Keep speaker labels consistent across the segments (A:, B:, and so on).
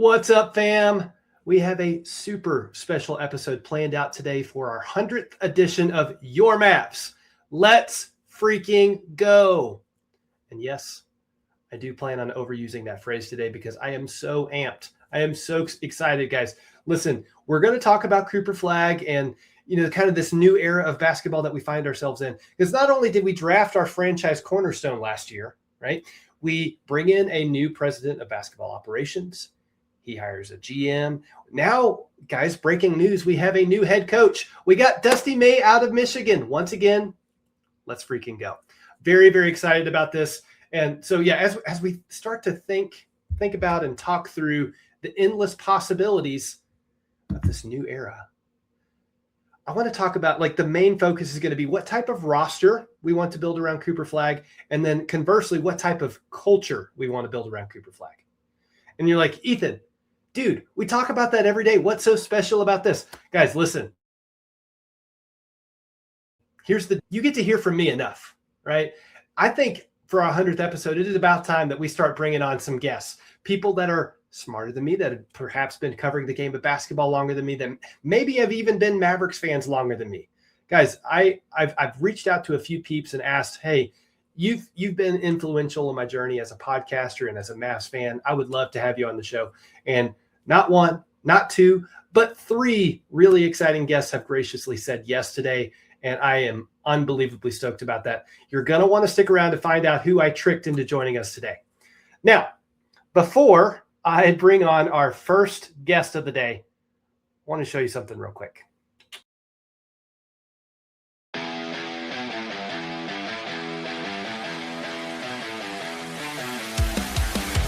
A: What's up, fam? We have a super special episode planned out today for our 100th edition of Your Mavs. Let's freaking go. And yes, I do plan on overusing that phrase today because I am so amped. I am so excited, guys. Listen, we're going to talk about Cooper Flag and, kind of this new era of basketball that we find ourselves in. Because not only did we draft our franchise cornerstone last year, right? We bring in a new president of basketball operations. He hires a GM. Now, guys, breaking news, we have a new head coach. We got Dusty May out of Michigan. Once again, let's freaking go. Very, very excited about this. And so, yeah, as we start to think about and talk through the endless possibilities of this new era, I want to talk about, the main focus is going to be what type of roster we want to build around Cooper Flag, and then conversely, what type of culture we want to build around Cooper Flag. And you're like, Ethan, dude, we talk about that every day. What's so special about this? Guys, listen. You get to hear from me enough, right? I think for our 100th episode, it is about time that we start bringing on some guests, people that are smarter than me, that have perhaps been covering the game of basketball longer than me, that maybe have even been Mavericks fans longer than me. Guys, I've reached out to a few peeps and asked, hey, you've been influential in my journey as a podcaster and as a Mavs fan. I would love to have you on the show. And not one, not two, but three really exciting guests have graciously said yes today. And I am unbelievably stoked about that. You're going to want to stick around to find out who I tricked into joining us today. Now, before I bring on our first guest of the day, I want to show you something real quick.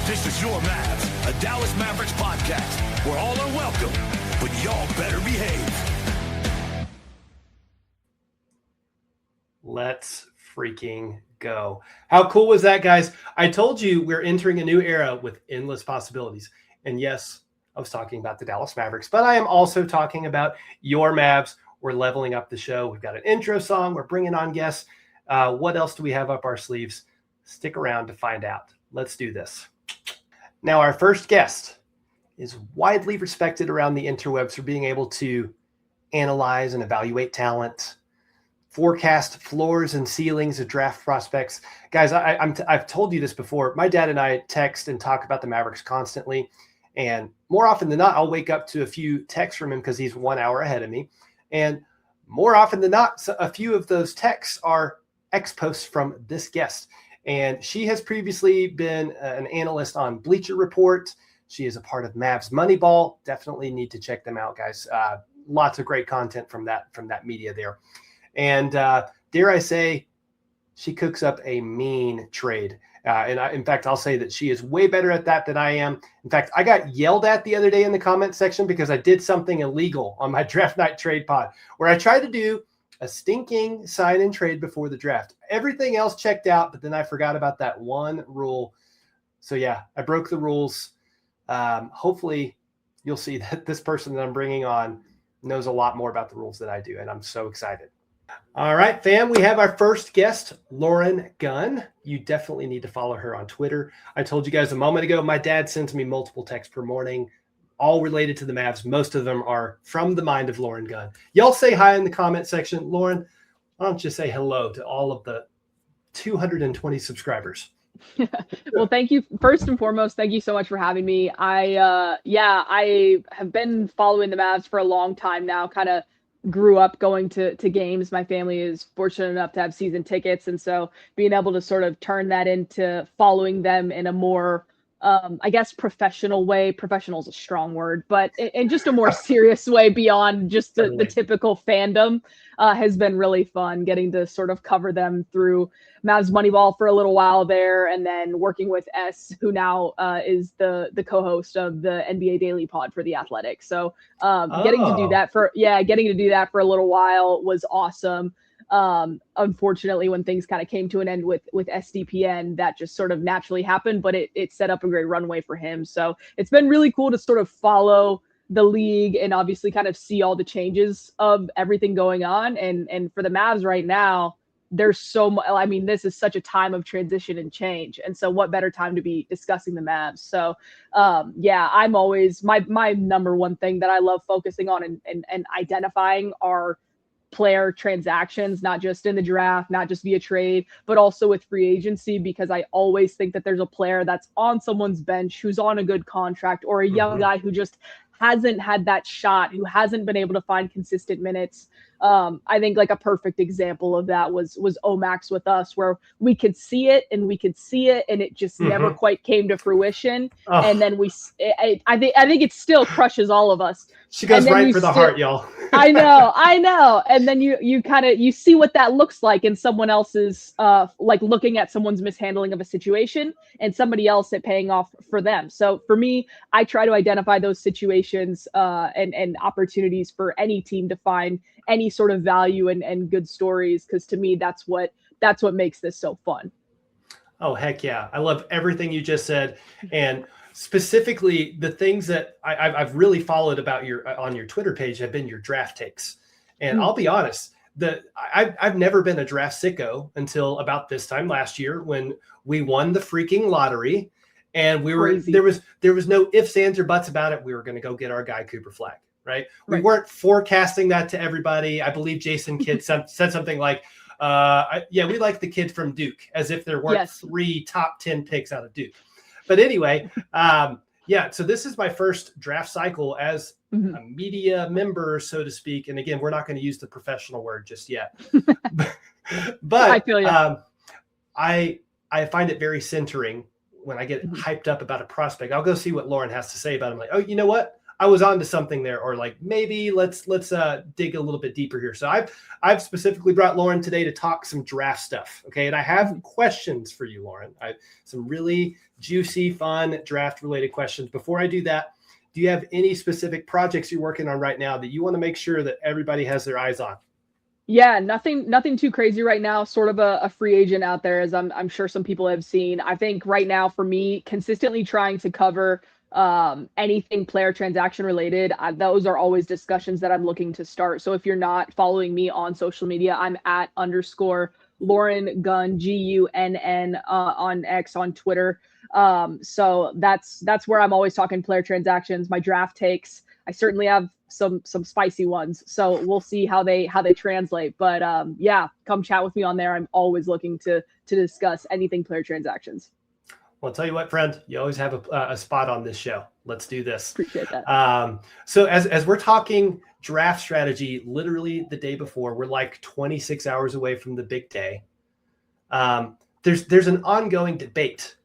B: This is Your Mavs, a Dallas Mavericks podcast where all are welcome, but y'all better behave.
A: Let's freaking go. How cool was that, guys? I told you we're entering a new era with endless possibilities. And yes, I was talking about the Dallas Mavericks, but I am also talking about Your Mavs. We're leveling up the show. We've got an intro song. We're bringing on guests. What else do we have up our sleeves? Stick around to find out. Let's do this. Now, our first guest is widely respected around the interwebs for being able to analyze and evaluate talent, forecast floors and ceilings of draft prospects. Guys, I've told you this before. My dad and I text and talk about the Mavericks constantly. And more often than not, I'll wake up to a few texts from him because he's 1 hour ahead of me. And more often than not, a few of those texts are ex-posts from this guest. And she has previously been an analyst on Bleacher Report. She is a part of Mavs Moneyball. Definitely need to check them out, guys. Lots of great content from that media there. And dare I say, she cooks up a mean trade. In fact, I'll say that she is way better at that than I am. In fact, I got yelled at the other day in the comment section because I did something illegal on my draft night trade pod where I tried to do a stinking sign and trade before the draft. Everything else checked out, but then I forgot about that one rule. So yeah, I broke the rules. Hopefully you'll see that this person that I'm bringing on knows a lot more about the rules than I do. And I'm so excited. All right, fam, we have our first guest, Lauren Gunn. You definitely need to follow her on Twitter. I told you guys a moment ago, my dad sends me multiple texts per morning, all related to the Mavs. Most of them are from the mind of Lauren Gunn. Y'all say hi in the comment section. Lauren, why don't you say hello to all of the 220 subscribers?
C: Well, thank you. First and foremost, thank you so much for having me. I have been following the Mavs for a long time now, kind of grew up going to games. My family is fortunate enough to have season tickets. And so being able to sort of turn that into following them in a more, I guess, professional way. Professional is a strong word, but in just a more serious way beyond just the typical fandom has been really fun getting to sort of cover them through Mavs Moneyball for a little while there. And then working with S, who now is the co-host of the NBA Daily Pod for The Athletic. So getting to do that for a little while was awesome. Unfortunately, when things kind of came to an end with SDPN, that just sort of naturally happened, but it set up a great runway for him. So it's been really cool to sort of follow the league and obviously kind of see all the changes of everything going on. And for the Mavs right now, there's so much. I mean, this is such a time of transition and change, and so what better time to be discussing the Mavs? So, yeah, I'm always my number one thing that I love focusing on and identifying are player transactions, not just in the draft, not just via trade, but also with free agency, because I always think that there's a player that's on someone's bench who's on a good contract, or a young guy who just hasn't had that shot, who hasn't been able to find consistent minutes. I think like a perfect example of that was Omax with us, where we could see it and it just never quite came to fruition. And then I think it still crushes all of us.
A: She goes right for the heart, y'all.
C: I know. And then you see what that looks like in someone else's, like looking at someone's mishandling of a situation and somebody else it paying off for them. So for me, I try to identify those situations and opportunities for any team to find any sort of value and good stories, because to me that's what makes this so fun.
A: Oh heck yeah, I love everything you just said, and specifically the things that I've really followed about on your Twitter page have been your draft takes. And I'll be honest, I've never been a draft sicko until about this time last year when we won the freaking lottery, and there was no ifs, ands, or buts about it. We were going to go get our guy Cooper Flag. Right. We weren't forecasting that to everybody. I believe Jason Kidd said something like, we like the kid from Duke, as if there weren't 3 top 10 picks out of Duke. But anyway, so this is my first draft cycle as a media member, so to speak. And again, we're not going to use the professional word just yet. but
C: I feel you.
A: I find it very centering when I get hyped up about a prospect. I'll go see what Lauren has to say about him. Like, oh, you know what? I was onto something there, or like maybe let's dig a little bit deeper here. So I've specifically brought Lauren today to talk some draft stuff. Okay. And I have questions for you, Lauren. Some really juicy, fun draft related questions. Before I do that, do you have any specific projects you're working on right now that you want to make sure that everybody has their eyes on?
C: Yeah, nothing too crazy right now. Sort of a free agent out there, as I'm sure some people have seen. I think right now for me, consistently trying to cover anything player transaction related. Those are always discussions that I'm looking to start. So if you're not following me on social media, I'm at _Lauren Gunn, GUNN on X, on Twitter. So that's where I'm always talking player transactions, my draft takes. I certainly have some spicy ones, so we'll see how they translate. But come chat with me on there. I'm always looking to discuss anything player transactions.
A: Well, I'll tell you what, friend, you always have a spot on this show. Let's do this.
C: Appreciate that.
A: So as we're talking draft strategy, literally the day before, we're like 26 hours away from the big day. There's an ongoing debate.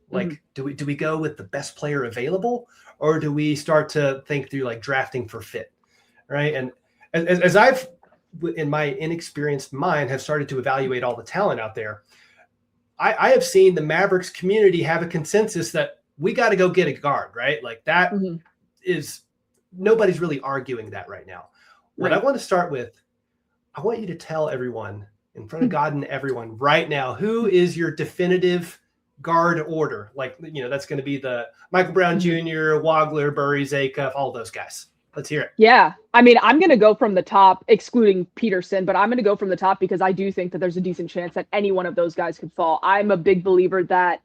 A: Like, do we go with the best player available, or do we start to think through like drafting for fit, right? And as I've, in my inexperienced mind, have started to evaluate all the talent out there, I have seen the Mavericks community have a consensus that we got to go get a guard, right? Like that is, nobody's really arguing that right now. What I want to start with, I want you to tell everyone in front of God and everyone right now, who is your definitive guard order? Like, that's going to be the Michael Brown Jr., Wagler, Burry, Zakup, all those guys. Let's hear it.
C: Yeah. I mean, I'm going to go from the top, excluding Peterson, but I'm going to go from the top because I do think that there's a decent chance that any one of those guys could fall. I'm a big believer that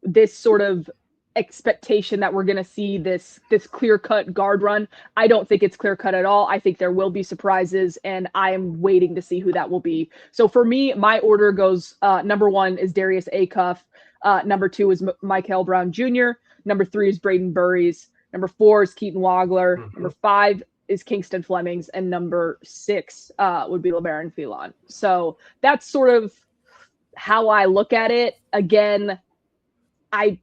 C: this sort of expectation that we're going to see this clear-cut guard run, I don't think it's clear-cut at all. I think there will be surprises, and I am waiting to see who that will be. So for me, my order goes, number 1 is Darius Acuff. Number 2 is Michael Brown Jr. Number 3 is Braden Burries. Number 4 is Keaton Wagler. Number 5 is Kingston Flemings. And number 6 would be LeBaron Phelan. So that's sort of how I look at it. Again, I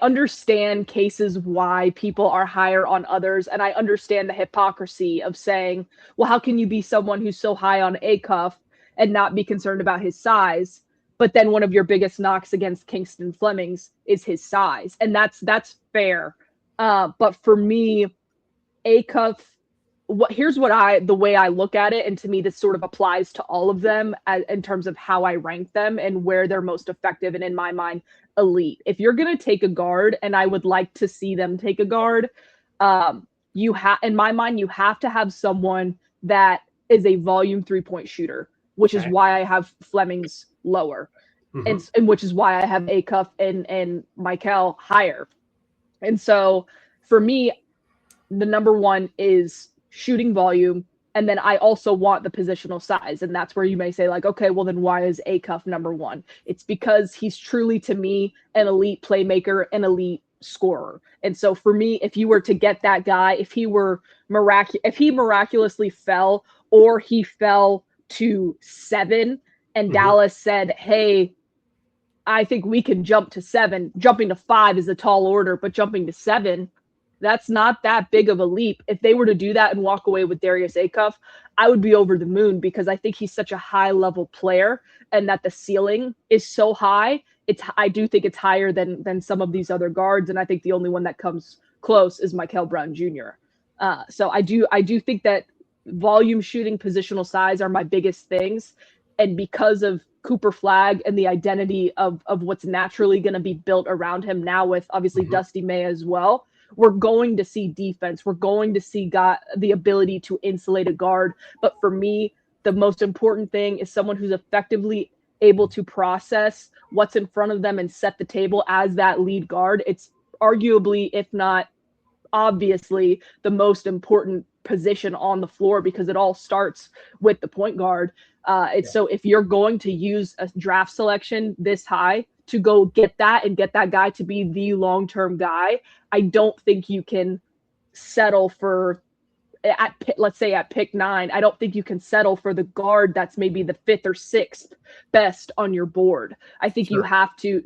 C: understand cases why people are higher on others. And I understand the hypocrisy of saying, well, how can you be someone who's so high on Acuff and not be concerned about his size? But then one of your biggest knocks against Kingston Flemings is his size. And that's fair. But for me, Acuff, here's the way I look at it. And to me, this sort of applies to all of them in terms of how I rank them and where they're most effective. And in my mind, elite. If you're going to take a guard, and I would like to see them take a guard, in my mind, you have to have someone that is a volume 3-point shooter. which is why I have Fleming's lower. And which is why I have Acuff and Michael higher. And so for me, the number one is shooting volume. And then I also want the positional size. And that's where you may say, like, okay, well, then why is Acuff number one? It's because he's truly, to me, an elite playmaker, an elite scorer. And so for me, if you were to get that guy, if he miraculously fell, or he fell to 7 and Dallas said, hey, I think we can jump to 7. Jumping to 5 is a tall order, but jumping to 7, that's not that big of a leap. If they were to do that and walk away with Darius Acuff, I would be over the moon, because I think he's such a high level player, and that the ceiling is so high. I do think it's higher than some of these other guards. And I think the only one that comes close is Michael Brown Jr. So I do think that volume, shooting, positional size are my biggest things. And because of Cooper Flagg and the identity of what's naturally going to be built around him now, with obviously Dusty May as well, we're going to see defense. We're going to see the ability to insulate a guard. But for me, the most important thing is someone who's effectively able to process what's in front of them and set the table as that lead guard. It's arguably, if not obviously, the most important position on the floor, because it all starts with the point guard. So if you're going to use a draft selection this high to go get that and get that guy to be the long-term guy, I don't think you can settle for, let's say at pick 9, I don't think you can settle for the guard that's maybe the 5th or 6th best on your board. I think you have to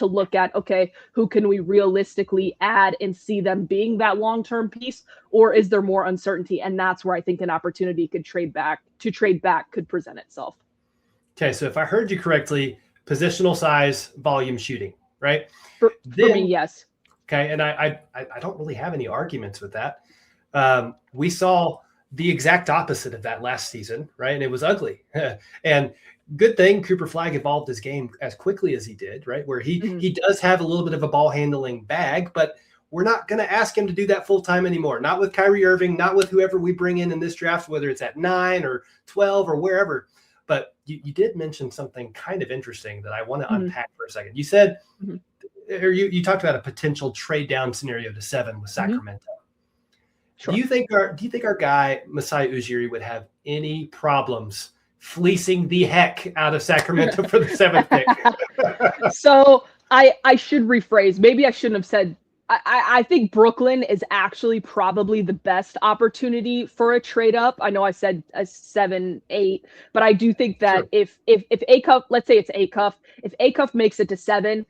C: look at, okay, who can we realistically add and see them being that long-term piece, or is there more uncertainty? And that's where I think an opportunity could trade back could present itself.
A: Okay, so if I heard you correctly, positional size, volume, shooting, right?
C: For me, yes.
A: Okay, and I don't really have any arguments with that. We saw the exact opposite of that last season, right? And it was ugly. And good thing Cooper Flagg evolved his game as quickly as he did, right? Where he does have a little bit of a ball handling bag, but we're not going to ask him to do that full time anymore. Not with Kyrie Irving, not with whoever we bring in this draft, whether it's at 9 or 12 or wherever. But you did mention something kind of interesting that I want to unpack for a second. You said, or you talked about a potential trade down scenario to 7 with Sacramento. Sure. Do you think our guy Masai Ujiri would have any problems fleecing the heck out of Sacramento for the 7th pick?
C: So I should rephrase. Maybe I shouldn't have said. I think Brooklyn is actually probably the best opportunity for a trade up. I know I said a 7, 8, but I do think that if Acuff, let's say it's Acuff, if Acuff makes it to 7,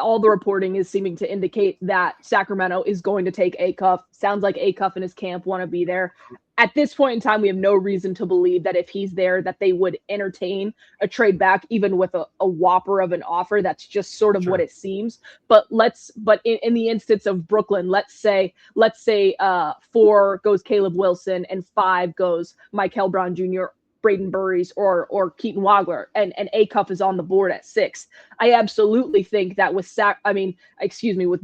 C: all the reporting is seeming to indicate that Sacramento is going to take Acuff. Sounds like Acuff and his camp want to be there. At this point in time, we have no reason to believe that if he's there, that they would entertain a trade back, even with a whopper of an offer. That's just sort of what it seems. But in the instance of Brooklyn, let's say 4 goes Caleb Wilson and 5 goes Michael Brown Jr., Braden Burries, or Keaton Wagler, and Acuff is on the board at 6. I absolutely think that with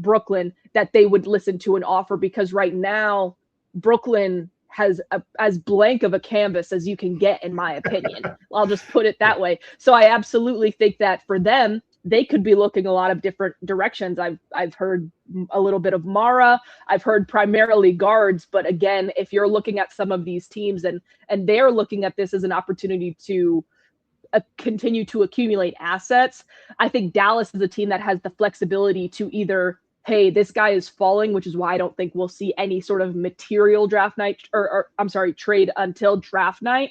C: Brooklyn, that they would listen to an offer, because right now Brooklyn has as blank of a canvas as you can get, in my opinion. I'll just put it that way. So I absolutely think that for them, they could be looking a lot of different directions. I've heard a little bit of Mara. I've heard primarily guards. But again, if you're looking at some of these teams and they're looking at this as an opportunity to continue to accumulate assets, I think Dallas is a team that has the flexibility to either, hey, this guy is falling, which is why I don't think we'll see any sort of material draft night trade until draft night.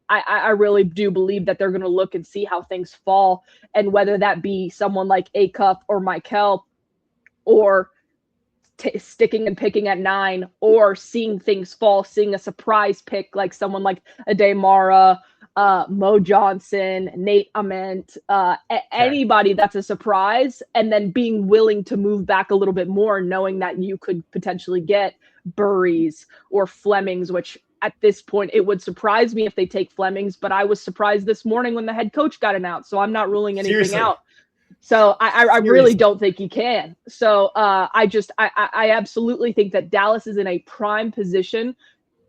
C: I really do believe that they're going to look and see how things fall, and whether that be someone like Acuff or Michael, or sticking and picking at 9, or seeing things fall, seeing a surprise pick like someone like Ade Mara, Mo Johnson, Nate Ament, anybody that's a surprise, and then being willing to move back a little bit more, knowing that you could potentially get Burries or Flemings, which at this point, it would surprise me if they take Flemings, but I was surprised this morning when the head coach got announced, so I'm not ruling anything out. So I really don't think he can. So I absolutely think that Dallas is in a prime position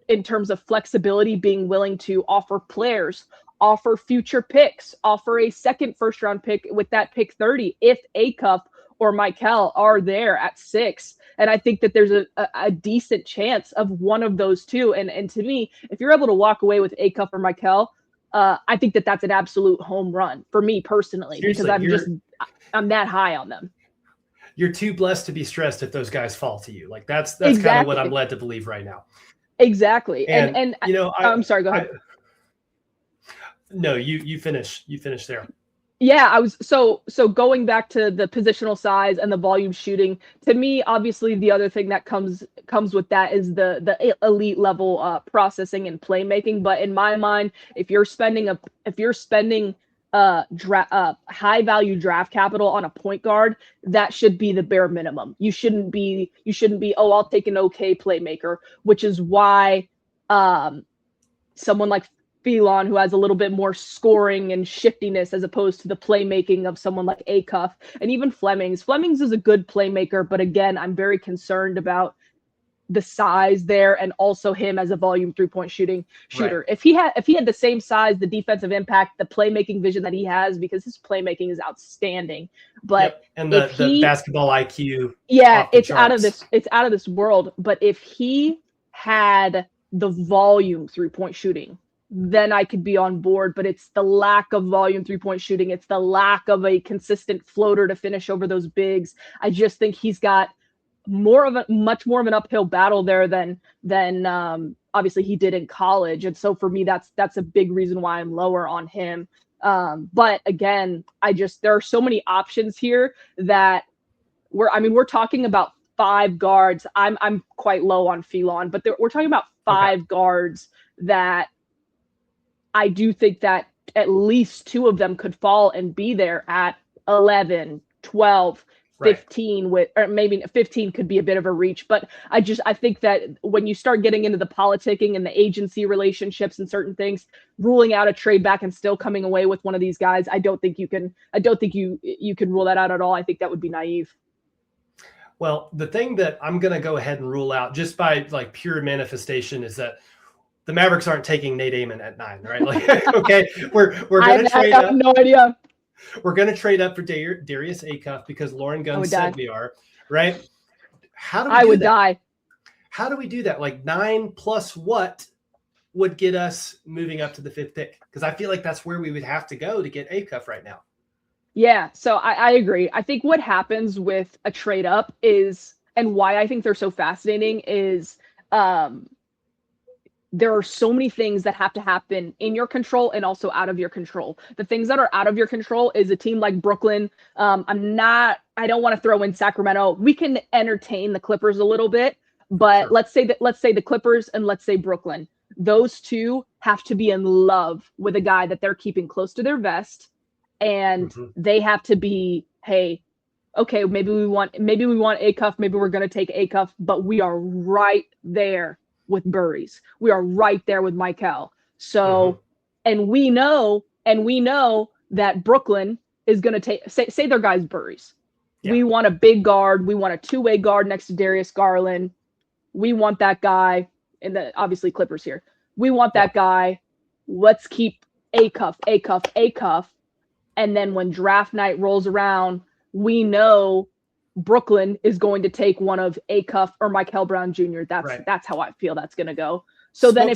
C: in terms of flexibility, being willing to offer players, offer future picks, offer a second first-round pick with that pick 30 if Acuff or Michael are there at 6. And I think that there's a decent chance of one of those two. And to me, if you're able to walk away with Acuff or Michael, I think that that's an absolute home run for me personally.
A: Seriously,
C: because I'm that high on them.
A: You're too blessed to be stressed if those guys fall to you. Like that's exactly kind of what I'm led to believe right now.
C: Exactly. And
A: you know,
C: I'm sorry, go ahead.
A: No, you finish there.
C: Yeah, I was so going back to the positional size and the volume shooting. To me, obviously, the other thing that comes with that is the elite level processing and playmaking. But in my mind, if you're spending high value draft capital on a point guard, that should be the bare minimum. You shouldn't be oh, I'll take an okay playmaker, which is why someone like Phelan, who has a little bit more scoring and shiftiness as opposed to the playmaking of someone like Acuff and even Flemings. Flemings is a good playmaker, but again, I'm very concerned about the size there and also him as a volume 3-point shooter. Right. If he had the same size, the defensive impact, the playmaking vision that he has, because his playmaking is outstanding. But
A: and the basketball IQ.
C: Yeah, it's out of this world. But if he had the volume 3-point shooting, then I could be on board. But it's the lack of volume 3-point shooting. It's the lack of a consistent floater to finish over those bigs. I just think he's got much more of an uphill battle there than obviously he did in college. And so for me, that's a big reason why I'm lower on him. But again, there are so many options here that we're talking about 5 guards. I'm quite low on Phelan, but we're talking about 5 guards that I do think that at least 2 of them could fall and be there at 11, 12, 15 right. Or maybe 15 could be a bit of a reach, but I think that when you start getting into the politicking and the agency relationships and certain things, ruling out a trade back and still coming away with one of these guys, I don't think you can rule that out at all. I think that would be naive.
A: Well, the thing that I'm going to go ahead and rule out just by like pure manifestation is that the Mavericks aren't taking Nate Amon at 9, right? Like, okay, we're going to trade up. I have no idea. We're going to trade up for Darius Acuff because Lauren Gunn said we are, right? How do we do that? Die. How do we do that? Like 9 plus what would get us moving up to the 5th pick? Because I feel like that's where we would have to go to get Acuff right now.
C: Yeah, so I agree. I think what happens with a trade up is, and why I think they're so fascinating is there are so many things that have to happen in your control and also out of your control. The things that are out of your control is a team like Brooklyn. I don't want to throw in Sacramento. We can entertain the Clippers a little bit, but sure. let's say the Clippers and let's say Brooklyn. Those two have to be in love with a guy that they're keeping close to their vest, and they have to be, hey, okay, maybe we want Acuff, maybe we're going to take Acuff, but we are right there with Burries. We are right there with Michael. So, and we know that Brooklyn is going to take, say their guy's Burries. Yeah. We want a big guard. We want a 2-way guard next to Darius Garland. We want that guy, and obviously Clippers here. We want that guy. Let's keep Acuff. And then when draft night rolls around, we know Brooklyn is going to take one of Acuff or Michael Brown Jr. That's how I feel that's going to go. So then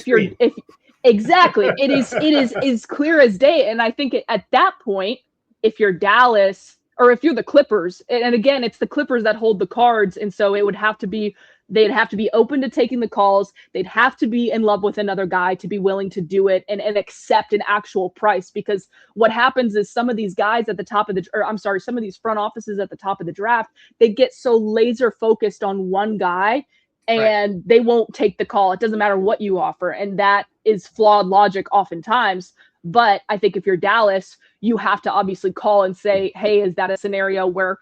C: exactly, it is clear as day. And I think at that point, if you're Dallas or if you're the Clippers, and again, it's the Clippers that hold the cards. And so they'd have to be open to taking the calls. They'd have to be in love with another guy to be willing to do it and accept an actual price. Because what happens is some of these guys at the top of some of these front offices at the top of the draft, they get so laser focused on one guy and they won't take the call. It doesn't matter what you offer. And that is flawed logic oftentimes. But I think if you're Dallas, you have to obviously call and say, hey, is that a scenario where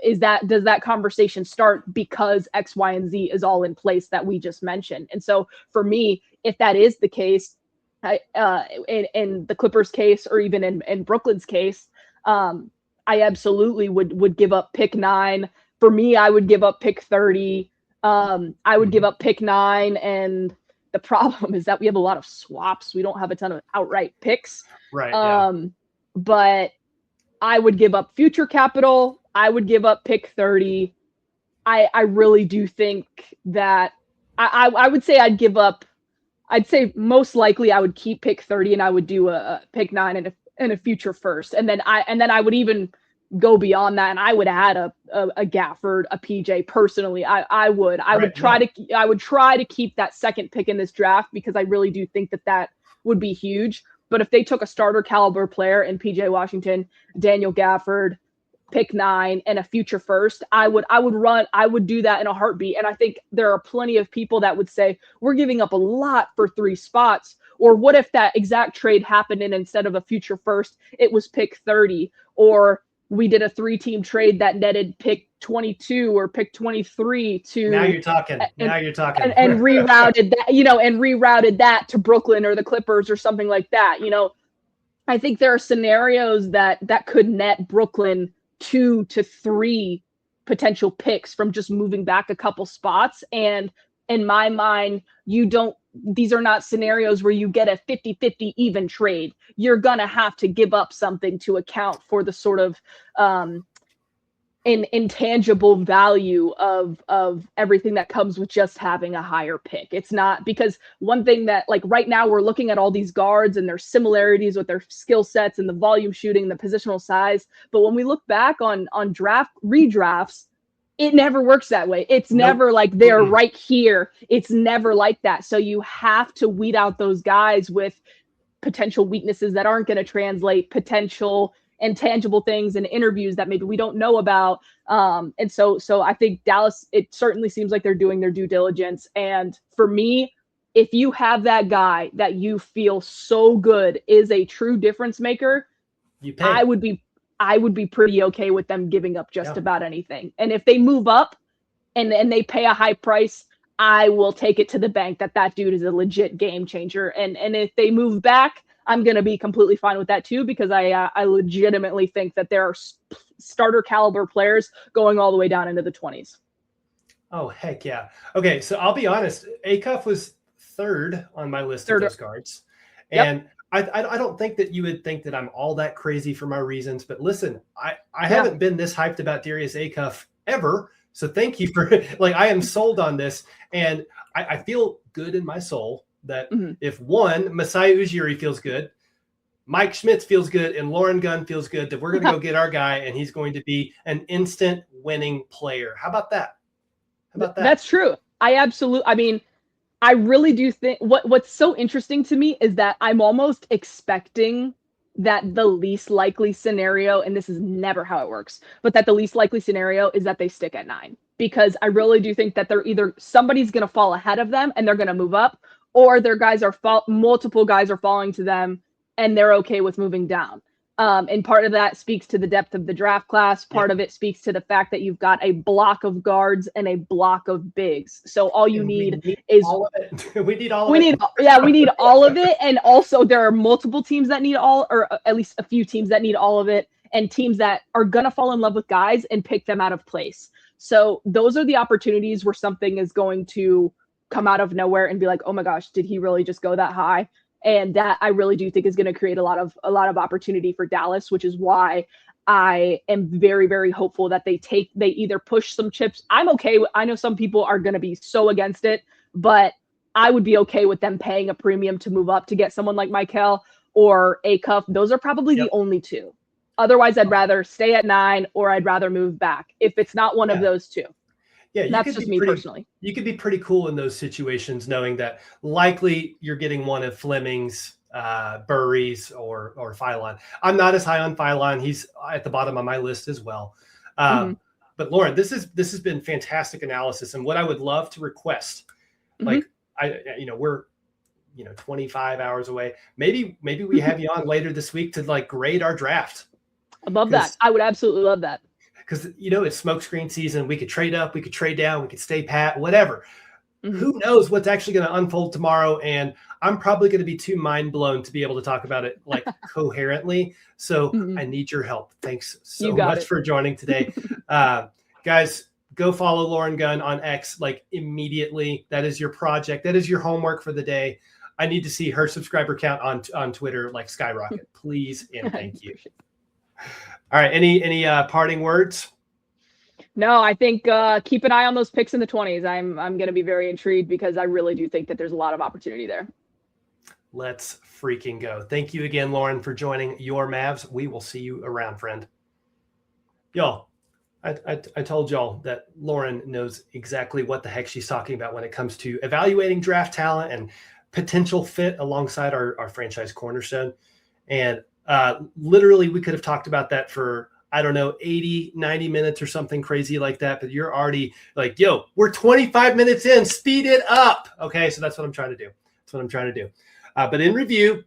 C: does that conversation start because X, Y, and Z is all in place that we just mentioned? And so for me, if that is the case, in the Clippers case, or even in Brooklyn's case, I absolutely would give up pick 9. For me, I would give up pick 30. I would give up pick 9 and the problem is that we have a lot of swaps. We don't have a ton of outright picks.
A: Right. Yeah.
C: But I would give up future capital. I would give up pick 30. I really do think that I would say I'd say most likely I would keep pick 30 and I would do a pick 9 and a future first. And then I would even go beyond that and I would add a Gafford, a PJ personally. I would try to keep that second pick in this draft because I really do think that would be huge. But if they took a starter caliber player in PJ Washington, Daniel Gafford, pick 9 and a future first, I would do that in a heartbeat. And I think there are plenty of people that would say we're giving up a lot for 3 spots. Or what if that exact trade happened and instead of a future first, it was pick 30, or we did a 3-team trade that netted pick 22 or pick 23 to
A: now you're talking
C: and rerouted that, and rerouted that to Brooklyn or the Clippers or something like that. I think there are scenarios that could net Brooklyn 2 to 3 potential picks from just moving back a couple spots. And in my mind, these are not scenarios where you get a 50-50 even trade. You're going to have to give up something to account for the sort of intangible value of everything that comes with just having a higher pick. It's not because one thing that like right now we're looking at all these guards and their similarities with their skill sets and the volume shooting, the positional size. But when we look back on redrafts, it never works that way. It's never like they're right here. It's never like that. So you have to weed out those guys with potential weaknesses that aren't going to translate, potential intangible things in interviews that maybe we don't know about. And so I think Dallas, it certainly seems like they're doing their due diligence. And for me, if you have that guy that you feel so good is a true difference maker, I would be pretty okay with them giving up just about anything. And if they move up and they pay a high price, I will take it to the bank that dude is a legit game changer. And if they move back, I'm going to be completely fine with that too, because I legitimately think that there are starter caliber players going all the way down into the 20s.
A: Oh, heck yeah. Okay, so I'll be honest. Acuff was 3rd on my list of those guards. And I don't think that you would think that I'm all that crazy for my reasons, but listen, I haven't been this hyped about Darius Acuff ever. So thank you for I am sold on this. And I feel good in my soul that if Masai Ujiri feels good, Mike Schmitz feels good, and Lauren Gunn feels good, that we're going to go get our guy and he's going to be an instant winning player. How about that?
C: That's true. I really do think what's so interesting to me is that I'm almost expecting that the least likely scenario, and this is never how it works, but that the least likely scenario is that they stick at 9, because I really do think that they're either somebody's going to fall ahead of them and they're going to move up, or multiple guys are falling to them and they're okay with moving down. And part of that speaks to the depth of the draft class. Part of it speaks to the fact that you've got a block of guards and a block of bigs. So all you need is
A: all of it. We need all of
C: it. We need all of it. And also there are multiple teams that need or at least a few teams that need all of it, and teams that are going to fall in love with guys and pick them out of place. So those are the opportunities where something is going to come out of nowhere and be like, oh my gosh, did he really just go that high? And that I really do think is going to create a lot of opportunity for Dallas, which is why I am very, very hopeful that they either push some chips. I'm okay. I know some people are going to be so against it, but I would be okay with them paying a premium to move up to get someone like Michael or Acuff. Those are probably the only two. Otherwise, I'd rather stay at 9 or I'd rather move back if it's not one of those two.
A: Yeah,
C: that's just me personally.
A: You could be pretty cool in those situations, knowing that likely you're getting one of Fleming's, Burry's, or Philon. I'm not as high on Philon. He's at the bottom of my list as well. But Lauren, this has been fantastic analysis, and what I would love to request, we're 25 hours away. Maybe we have you on later this week to grade our draft.
C: I love that. I would absolutely love that.
A: Because, it's smokescreen season. We could trade up, we could trade down, we could stay pat, whatever. Who knows what's actually going to unfold tomorrow? And I'm probably going to be too mind blown to be able to talk about it coherently. So I need your help. Thanks so much for joining today. Guys, go follow Lauren Gunn on X like immediately. That is your project. That is your homework for the day. I need to see her subscriber count on Twitter like skyrocket. Please and thank you. All right. Any parting words?
C: No, I think keep an eye on those picks in the 20s. I'm going to be very intrigued because I really do think that there's a lot of opportunity there.
A: Let's freaking go. Thank you again, Lauren, for joining your Mavs. We will see you around, friend. Y'all, I told y'all that Lauren knows exactly what the heck she's talking about when it comes to evaluating draft talent and potential fit alongside our franchise cornerstone. And literally, we could have talked about that for, I don't know, 80, 90 minutes or something crazy like that. But you're already like, yo, we're 25 minutes in. Speed it up. Okay, so that's what I'm trying to do. But in review,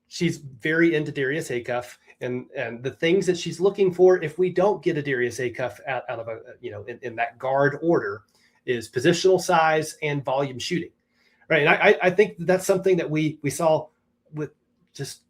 A: she's very into Darius Acuff and the things that she's looking for if we don't get a Darius Acuff out of a, in that guard order is positional size and volume shooting. Right. And I think that's something that we saw with just,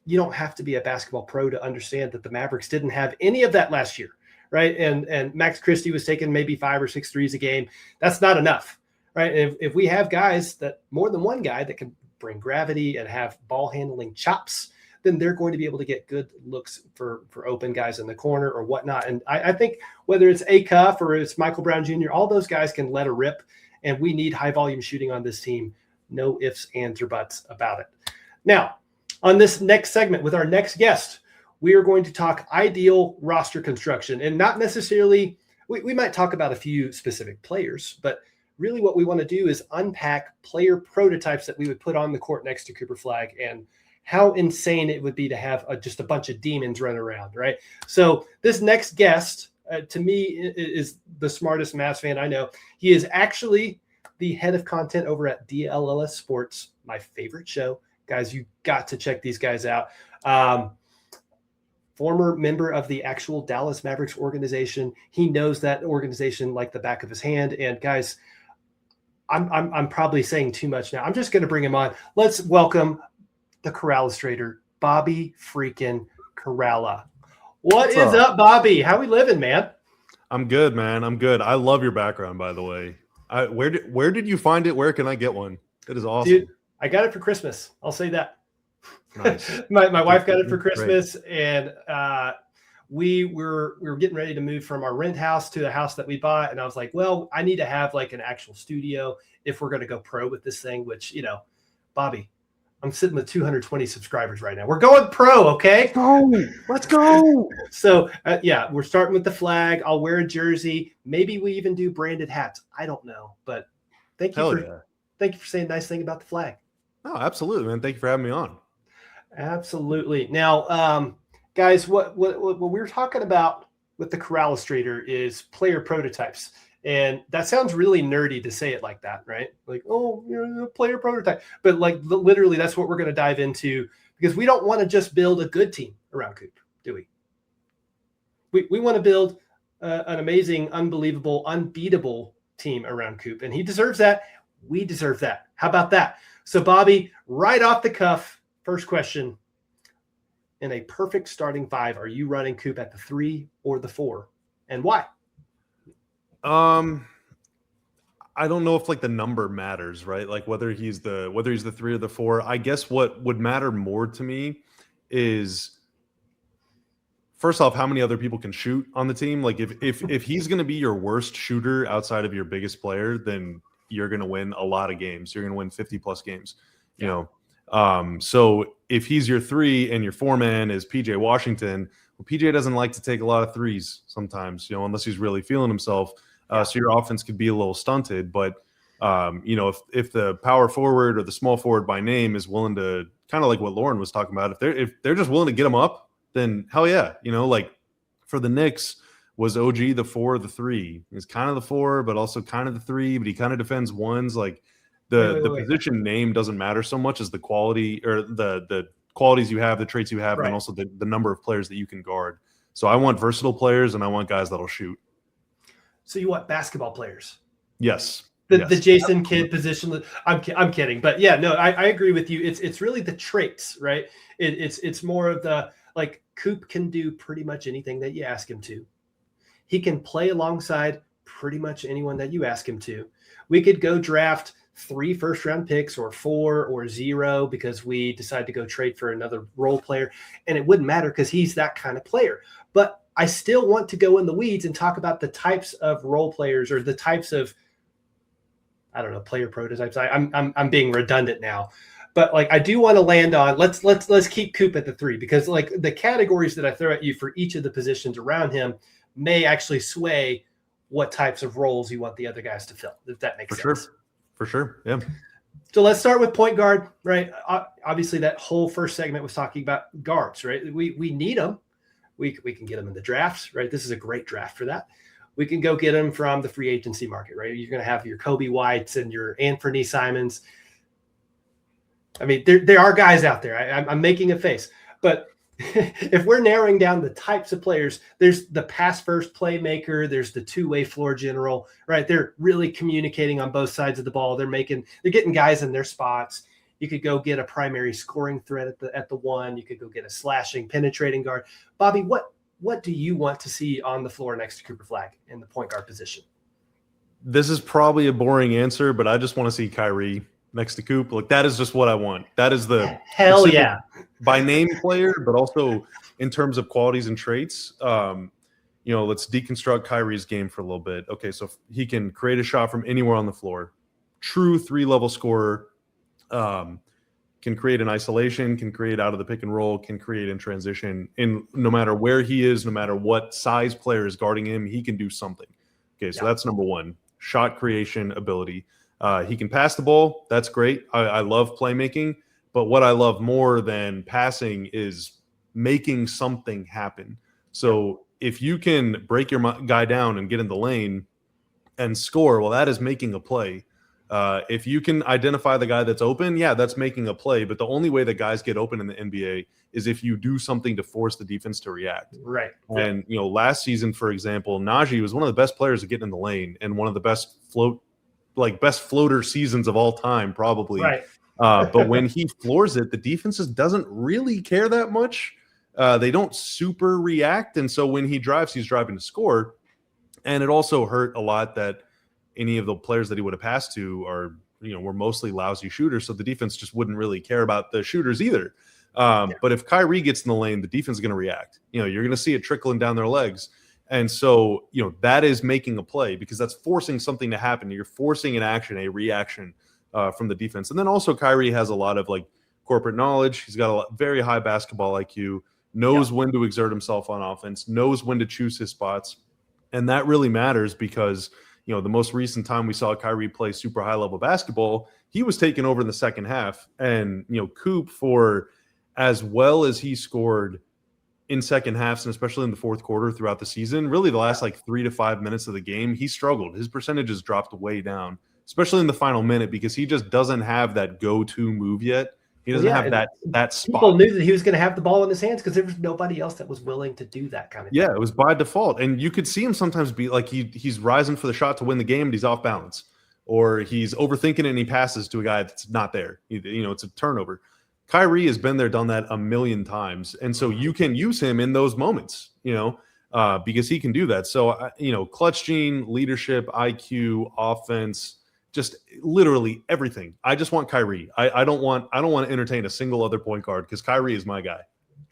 A: you don't have to be a basketball pro to understand that the Mavericks didn't have any of that last year. Right. And Max Christie was taking maybe 5 or 6 threes a game. That's not enough. Right. And if we have guys that more than one guy that can bring gravity and have ball handling chops, then they're going to be able to get good looks for open guys in the corner or whatnot. And I think whether it's Acuff or it's Michael Brown Jr., all those guys can let a rip. And we need high volume shooting on this team. No ifs, ands, or buts about it. Now, on this next segment with our next guest, we are going to talk ideal roster construction and not necessarily, we might talk about a few specific players, but really what we want to do is unpack player prototypes that we would put on the court next to Cooper Flagg and how insane it would be to have just a bunch of demons run around, right? So this next guest, to me, is the smartest Mavs fan I know. He is actually the head of content over at DLLS Sports, my favorite show. Guys, you got to check these guys out. Former member of the actual Dallas Mavericks organization. He knows that organization like the back of his hand. And guys, I'm probably saying too much now. I'm just going to bring him on. Let's welcome the Corralistrator, Bobby freaking Corrala. What's up, Bobby? How we living, man?
D: I'm good, man. I'm good. I love your background, by the way. Where did you find it? Where can I get one? It is awesome.
A: Dude, I got it for Christmas. I'll say that.
D: Nice.
A: my wife got it for Christmas, and we were getting ready to move from our rent house to the house that we bought, and I was like, well, I need to have like an actual studio if we're going to go pro with this thing, which, Bobby, I'm sitting with 220 subscribers right now. We're going pro, okay?
D: Let's go.
A: So, we're starting with the flag. I'll wear a jersey. Maybe we even do branded hats. I don't know, but thank you for saying a nice thing about the flag.
D: Oh, absolutely, man. Thank you for having me on.
A: Absolutely. Now, guys, what we're talking about with the Corralistrator is player prototypes. And that sounds really nerdy to say it like that, right? Like, oh, you're a player prototype. But like literally, that's what we're going to dive into because we don't want to just build a good team around Coop, do we? We want to build an amazing, unbelievable, unbeatable team around Coop. And he deserves that. We deserve that. How about that? So, Bobby, right off the cuff, first question. In a perfect starting 5, are you running Coop at the 3 or the 4? And why?
D: I don't know if like the number matters, right? Like whether he's the 3 or the 4. I guess what would matter more to me is first off, how many other people can shoot on the team. Like if he's going to be your worst shooter outside of your biggest player, then you're going to win a lot of games. You're going to win 50 plus games, you know? So if he's your 3 and your 4-man is PJ Washington, well, PJ doesn't like to take a lot of threes sometimes, unless he's really feeling himself. So your offense could be a little stunted, but if the power forward or the small forward by name is willing to kind of like what Lauren was talking about, if they're just willing to get him up, then hell yeah. Like for the Knicks, was OG the 4 or the 3? He's kind of the 4, but also kind of the 3, but he kind of defends ones. Like the position name doesn't matter so much as the quality or the qualities you have, the traits you have, and also the number of players that you can guard. So I want versatile players and I want guys that'll shoot.
A: So you want basketball players?
D: Yes.
A: The Jason Kidd position. I'm kidding, but yeah, no, I agree with you. It's really the traits, right? It's more of the like Coop can do pretty much anything that you ask him to. He can play alongside pretty much anyone that you ask him to. We could go draft 3 first-round picks or 4 or 0 because we decide to go trade for another role player, and it wouldn't matter because he's that kind of player. But I still want to go in the weeds and talk about the types of role players or the types of, I don't know, player prototypes. I'm being redundant now, but like I do want to land on let's keep Coop at the 3 because like the categories that I throw at you for each of the positions around him may actually sway what types of roles you want the other guys to fill, if that makes sense.
D: For sure. Yeah.
A: So let's start with point guard, right? Obviously, that whole first segment was talking about guards, right? We need them. We can get them in the drafts, right? This is a great draft for that. We can go get them from the free agency market, right? You're going to have your Kobe Whites and your Anthony Simons. I mean, there are guys out there. I'm making a face. But if we're narrowing down the types of players, there's the pass first playmaker, there's the two-way floor general, right? They're really communicating on both sides of the ball. They're getting guys in their spots. You could go get a primary scoring threat at the 1. You could go get a slashing, penetrating guard. Bobby, what do you want to see on the floor next to Cooper Flagg in the point guard position?
D: This is probably a boring answer, but I just want to see Kyrie next to Coop. Like that is just what I want. That is the
A: hell yeah
D: by name player, but also in terms of qualities and traits. Let's deconstruct Kyrie's game for a little bit. Okay, so he can create a shot from anywhere on the floor. True 3-level scorer. Can create in isolation, can create out of the pick and roll, can create in transition. And no matter where he is, no matter what size player is guarding him, he can do something. Okay, so that's number 1. Shot creation ability. He can pass the ball. That's great. I love playmaking. But what I love more than passing is making something happen. So if you can break your guy down and get in the lane and score, well, that is making a play. If you can identify the guy that's open, that's making a play. But the only way that guys get open in the NBA is if you do something to force the defense to react.
A: Right.
D: And, last season, for example, Najee was one of the best players to get in the lane and one of the best floater seasons of all time, probably.
A: Right.
D: But when he floors it, the defense just doesn't really care that much. They don't super react. And so when he drives, he's driving to score. And it also hurt a lot that any of the players that he would have passed to were mostly lousy shooters. So the defense just wouldn't really care about the shooters either. But if Kyrie gets in the lane, the defense is going to react. You're going to see it trickling down their legs. And so, that is making a play because that's forcing something to happen. You're forcing an action, a reaction from the defense. And then also Kyrie has a lot of corporate knowledge. He's got a very high basketball IQ, knows when to exert himself on offense, knows when to choose his spots. And that really matters because, the most recent time we saw Kyrie play super high level basketball, he was taken over in the second half. And, Coop, for as well as he scored in second halves, and especially in the fourth quarter throughout the season, really the last 3 to 5 minutes of the game, he struggled. His percentages dropped way down, especially in the final minute, because he just doesn't have that go-to move yet. He doesn't have that spot.
A: People knew that he was going to have the ball in his hands because there was nobody else that was willing to do that kind of thing.
D: Yeah, it was by default. And you could see him sometimes be like he's rising for the shot to win the game, and he's off balance. Or he's overthinking it and he passes to a guy that's not there. It's a turnover. Kyrie has been there, done that a million times. And so you can use him in those moments, because he can do that. So, clutch gene, leadership, IQ, offense, just literally everything. I just want Kyrie. I don't want to entertain a single other point guard because Kyrie is my guy.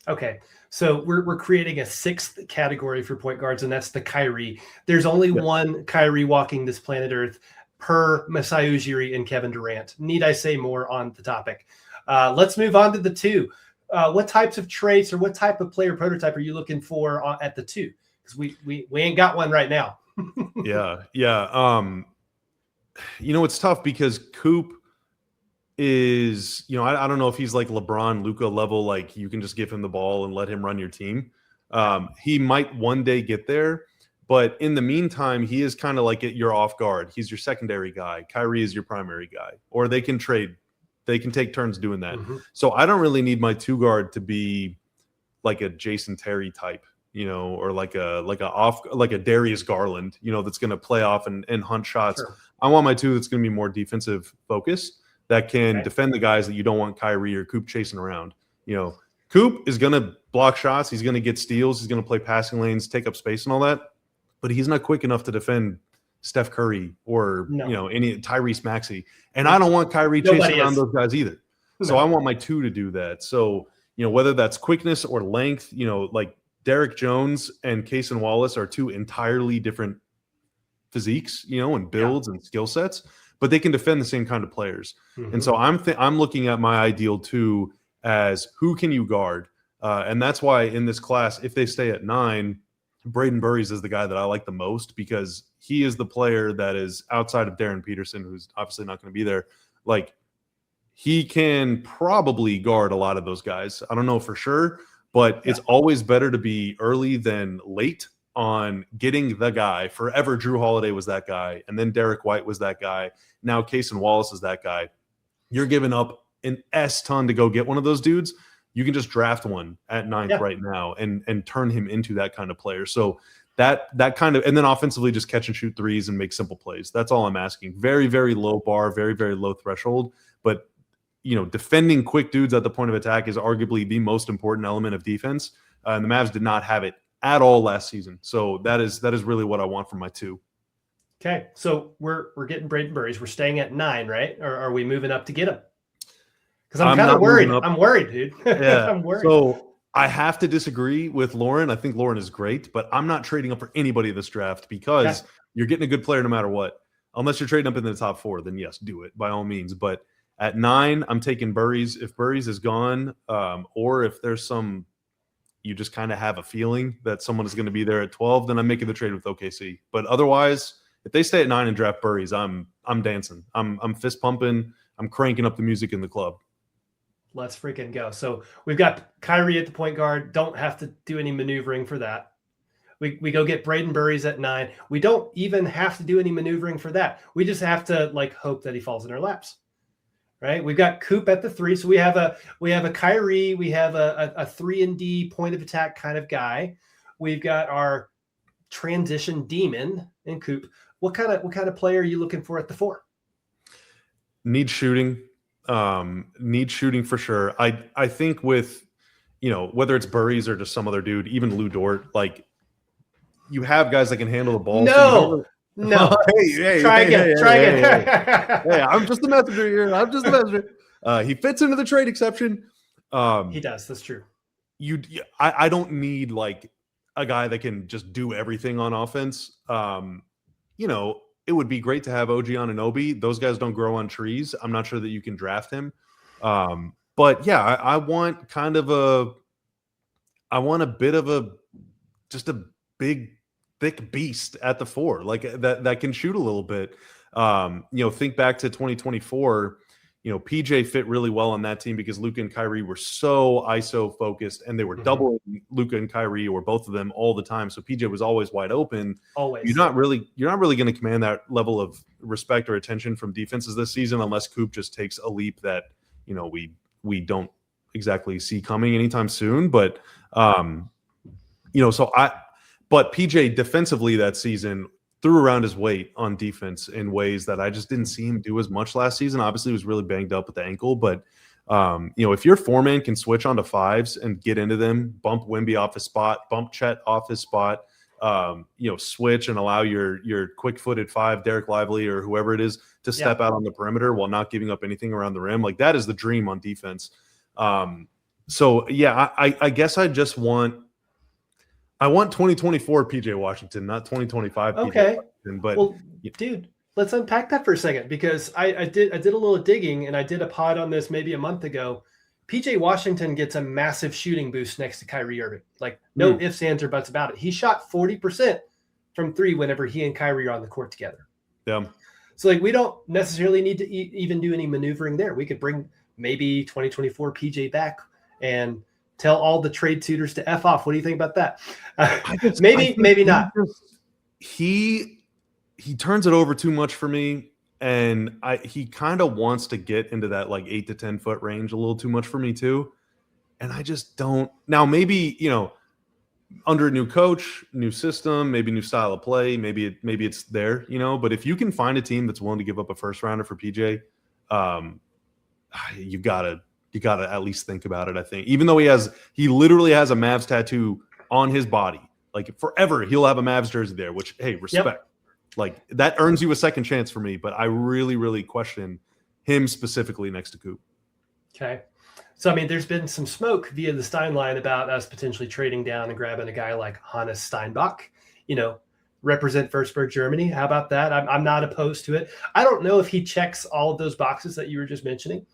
A: Okay. So we're creating a 6th category for point guards, and that's the Kyrie. There's only one Kyrie walking this planet Earth per Masai Ujiri and Kevin Durant. Need I say more on the topic? Let's move on to the 2. What types of traits or what type of player prototype are you looking for at the 2? Because we ain't got one right now.
D: Yeah. It's tough because Coop is, I don't know if he's like LeBron, Luka level, like you can just give him the ball and let him run your team. He might one day get there, but in the meantime, he is kind of like you're off guard. He's your secondary guy. Kyrie is your primary guy, or they can trade. They can take turns doing that. Mm-hmm. So I don't really need my 2 guard to be like a Jason Terry type, or like a Darius Garland, that's going to play off and hunt shots. Sure. I want my 2 that's going to be more defensive focused that can defend the guys that you don't want Kyrie or Coop chasing around. Coop is going to block shots. He's going to get steals. He's going to play passing lanes, take up space and all that. but he's not quick enough to defend Steph Curry or any Tyrese Maxey. And I don't want Kyrie chasing around those guys either. So I want my 2 to do that. So, whether that's quickness or length, like Derek Jones and Cason Wallace are 2 entirely different physiques, and builds and skill sets, but they can defend the same kind of players. Mm-hmm. And so I'm looking at my ideal 2 as who can you guard? And that's why in this class, if they stay at 9, Braden Burries is the guy that I like the most because he is the player that is outside of Darren Peterson, who's obviously not going to be there. Like, he can probably guard a lot of those guys. I don't know for sure, but it's always better to be early than late on getting the guy. Forever, Drew Holiday was that guy, and then Derek White was that guy. Now Cason Wallace is that guy. You're giving up an ton to go get one of those dudes. You can just draft one at 9th right now and turn him into that kind of player. So that kind of, and then offensively just catch and shoot threes and make simple plays. That's all I'm asking. Very, very low bar, very, very low threshold. But, defending quick dudes at the point of attack is arguably the most important element of defense. And the Mavs did not have it at all last season. So that is really what I want from my 2.
A: Okay. So we're getting Braden Burries. We're staying at 9, right? Or are we moving up to get him? Because I'm kind of worried. I'm worried, dude.
D: Yeah.
A: I'm worried.
D: So I have to disagree with Lauren. I think Lauren is great, but I'm not trading up for anybody this draft because you're getting a good player no matter what. Unless you're trading up in the top 4, then yes, do it by all means. But at 9, I'm taking Burries. If Burries is gone, or if there's you just kind of have a feeling that someone is going to be there at 12, then I'm making the trade with OKC. But otherwise, if they stay at 9 and draft Burries, I'm dancing. I'm fist pumping. I'm cranking up the music in the club.
A: Let's freaking go. So we've got Kyrie at the point guard. Don't have to do any maneuvering for that. We go get Braden Burries at 9. We don't even have to do any maneuvering for that. We just have to hope that he falls in our laps. Right? We've got Coop at the 3. So we have a Kyrie, we have a 3-and-D point of attack kind of guy. We've got our transition demon in Coop. What kind of player are you looking for at the 4?
D: Need shooting for sure. I think with whether it's Burries or just some other dude, even Lou Dort, you have guys that can handle the ball.
A: No. Try again.
D: Hey, I'm just the messenger here. He fits into the trade exception.
A: He does. That's true.
D: I don't need a guy that can just do everything on offense. It would be great to have OG Anunoby. Those guys don't grow on trees. I'm not sure that you can draft him. But yeah, I want a bit of just a big, thick beast at the 4, that can shoot a little bit. Think back to 2024. PJ fit really well on that team because Luka and Kyrie were so ISO focused, and they were doubling Luka and Kyrie, or both of them, all the time. So PJ was always wide open.
A: Always.
D: You're not really going to command that level of respect or attention from defenses this season unless Coop just takes a leap that we don't exactly see coming anytime soon. But but PJ defensively that season threw around his weight on defense in ways that I just didn't see him do as much last season. Obviously, he was really banged up with the ankle, but if your 4-man can switch onto 5s and get into them, bump Wemby off his spot, bump Chet off his spot, switch and allow your quick-footed 5, Derek Lively or whoever it is, to step out on the perimeter while not giving up anything around the rim. That is the dream on defense. So yeah, I guess I just want 2024 PJ Washington, not 2025
A: okay.
D: PJ Washington. But
A: dude, let's unpack that for a second, because I did a little digging, and I did a pod on this maybe a month ago. PJ Washington gets a massive shooting boost next to Kyrie Irving. No ifs, ands, or buts about it. He shot 40% from 3 whenever he and Kyrie are on the court together.
D: Yeah.
A: So we don't necessarily need to even do any maneuvering there. We could bring maybe 2024 PJ back and tell all the trade suitors to F off. What do you think about that? Maybe not.
D: He turns it over too much for me, and he kind of wants to get into that 8 to 10 foot range a little too much for me too. And I just don't. Now maybe under a new coach, new system, maybe new style of play, maybe it's there, But if you can find a team that's willing to give up a first rounder for PJ, you gotta at least think about it. I think, even though he literally has a Mavs tattoo on his body, Like forever, he'll have a Mavs jersey there, which, hey, respect.
A: Yep.
D: Like that earns you a second chance for me, but I really, really question him specifically next to Coop.
A: Okay. So, I mean, there's been some smoke via the Stein line about us potentially trading down and grabbing a guy like Hannes Steinbach, represent Würzburg, Germany. How about that? I'm not opposed to it. I don't know if he checks all of those boxes that you were just mentioning,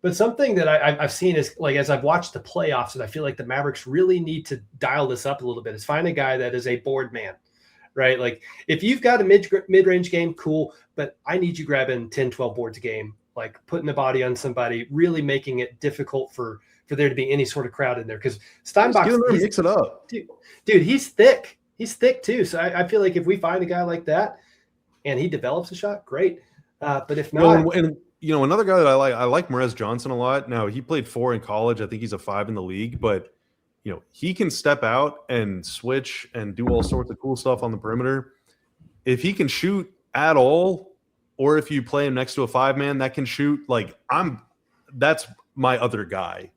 A: but something that I've seen is, like, as I've watched the playoffs, and I feel like the Mavericks really need to dial this up a little bit, is find a guy that is a board man, right? Like, if you've got a mid-range game, cool, but I need you grabbing 10, 12 boards a game, like putting a body on somebody, really making it difficult for there to be any sort of crowd in there. Because Steinbach,
D: mix it up.
A: Dude, he's thick. He's thick too. So I feel like if we find a guy like that and he develops a shot, great. But if not,
D: another guy that I like Merez Johnson a lot. Now, he played 4 in college. I think he's a 5 in the league, but he can step out and switch and do all sorts of cool stuff on the perimeter. If he can shoot at all, or if you play him next to a 5-man that can shoot, that's my other guy,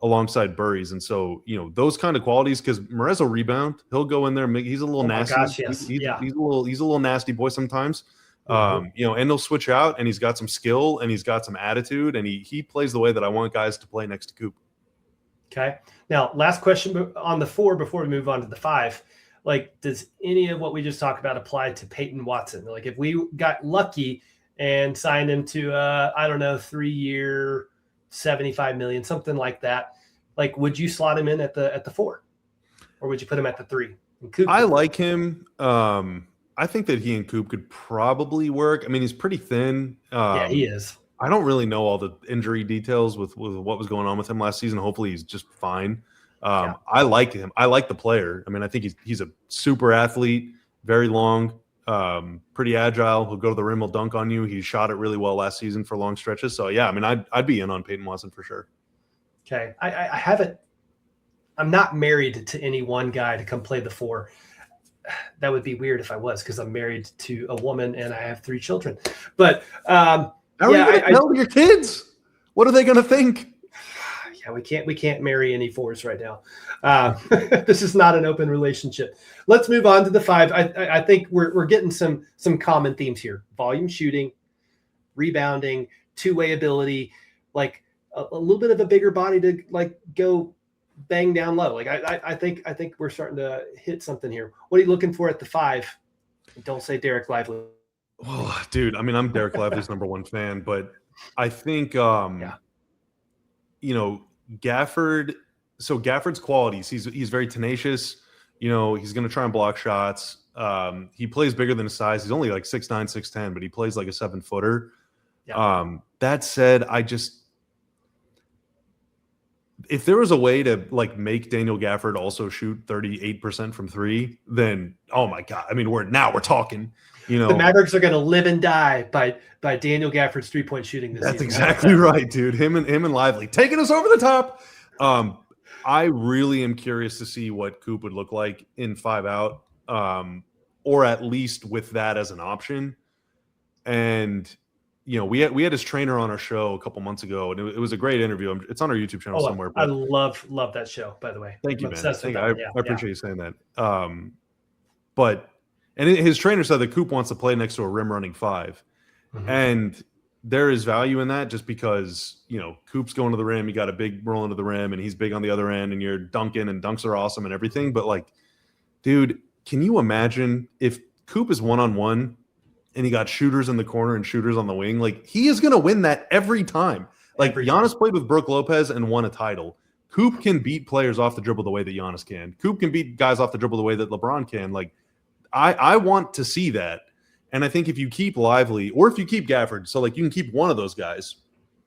D: alongside Burries. And so, those kind of qualities, because Merez will rebound. He'll go in there. He's a little nasty.
A: Gosh, yes.
D: He's a little nasty boy sometimes. And he'll switch out, and he's got some skill and he's got some attitude, and he plays the way that I want guys to play next to Coop.
A: Okay. Now, last question on the 4 before we move on to the 5. Like, does any of what we just talked about apply to Peyton Watson? Like, if we got lucky and signed him to 3-year, $75 million, something like that, like, would you slot him in at the 4, or would you put him at the 3?
D: I like him. I think that he and Coop could probably work. I mean, he's pretty thin.
A: Yeah, he is.
D: I don't really know all the injury details with what was going on with him last season. Hopefully he's just fine. I like him. I like the player. I mean, I think he's a super athlete, very long, pretty agile. He'll go to the rim, he'll dunk on you. He shot it really well last season for long stretches. So, yeah, I mean, I'd be in on Peyton Watson for sure.
A: Okay. I'm not married to any one guy to come play the 4. That would be weird if I was, because I'm married to a woman and I have 3 children. But
D: how are you going to tell your kids? What are they going to think?
A: Yeah, we can't marry any 4s right now. This is not an open relationship. Let's move on to the 5. I think we're getting some common themes here: volume shooting, rebounding, two-way ability, like a little bit of a bigger body to like go bang down low. Like I think we're starting to hit something here. What are you looking for at the 5? Don't say Derek Lively.
D: Oh, dude, I mean, I'm Derek Lively's number 1 fan, but I think Gafford. So Gafford's qualities, he's very tenacious. He's going to try and block shots. He plays bigger than his size. He's only like 6'9", 6'10", but he plays like a 7-footer. Yeah. That said, if there was a way to like make Daniel Gafford also shoot 38% from 3, then oh my God, I mean we're talking.
A: The Mavericks are going to live and die by Daniel Gafford's 3-point shooting this season.
D: That's exactly right, dude. Him and Lively taking us over the top. I really am curious to see what Coop would look like in 5-out, or at least with that as an option. And we had his trainer on our show a couple months ago, and it was a great interview. It's on our YouTube channel somewhere. But
A: I love that show, by the way.
D: Thank you, man. I appreciate you saying that. And his trainer said that Coop wants to play next to a rim running 5, and there is value in that just because Coop's going to the rim. You got a big roll into the rim, and he's big on the other end, and you're dunking, and dunks are awesome and everything. But like, dude, can you imagine if Coop is 1-on-1? And he got shooters in the corner and shooters on the wing? Like, he is going to win that every time. Like, Giannis played with Brook Lopez and won a title. Coop can beat players off the dribble the way that Giannis can. Coop can beat guys off the dribble the way that LeBron can. Like, I want to see that. And I think if you keep Lively, or if you keep Gafford, so like you can keep one of those guys,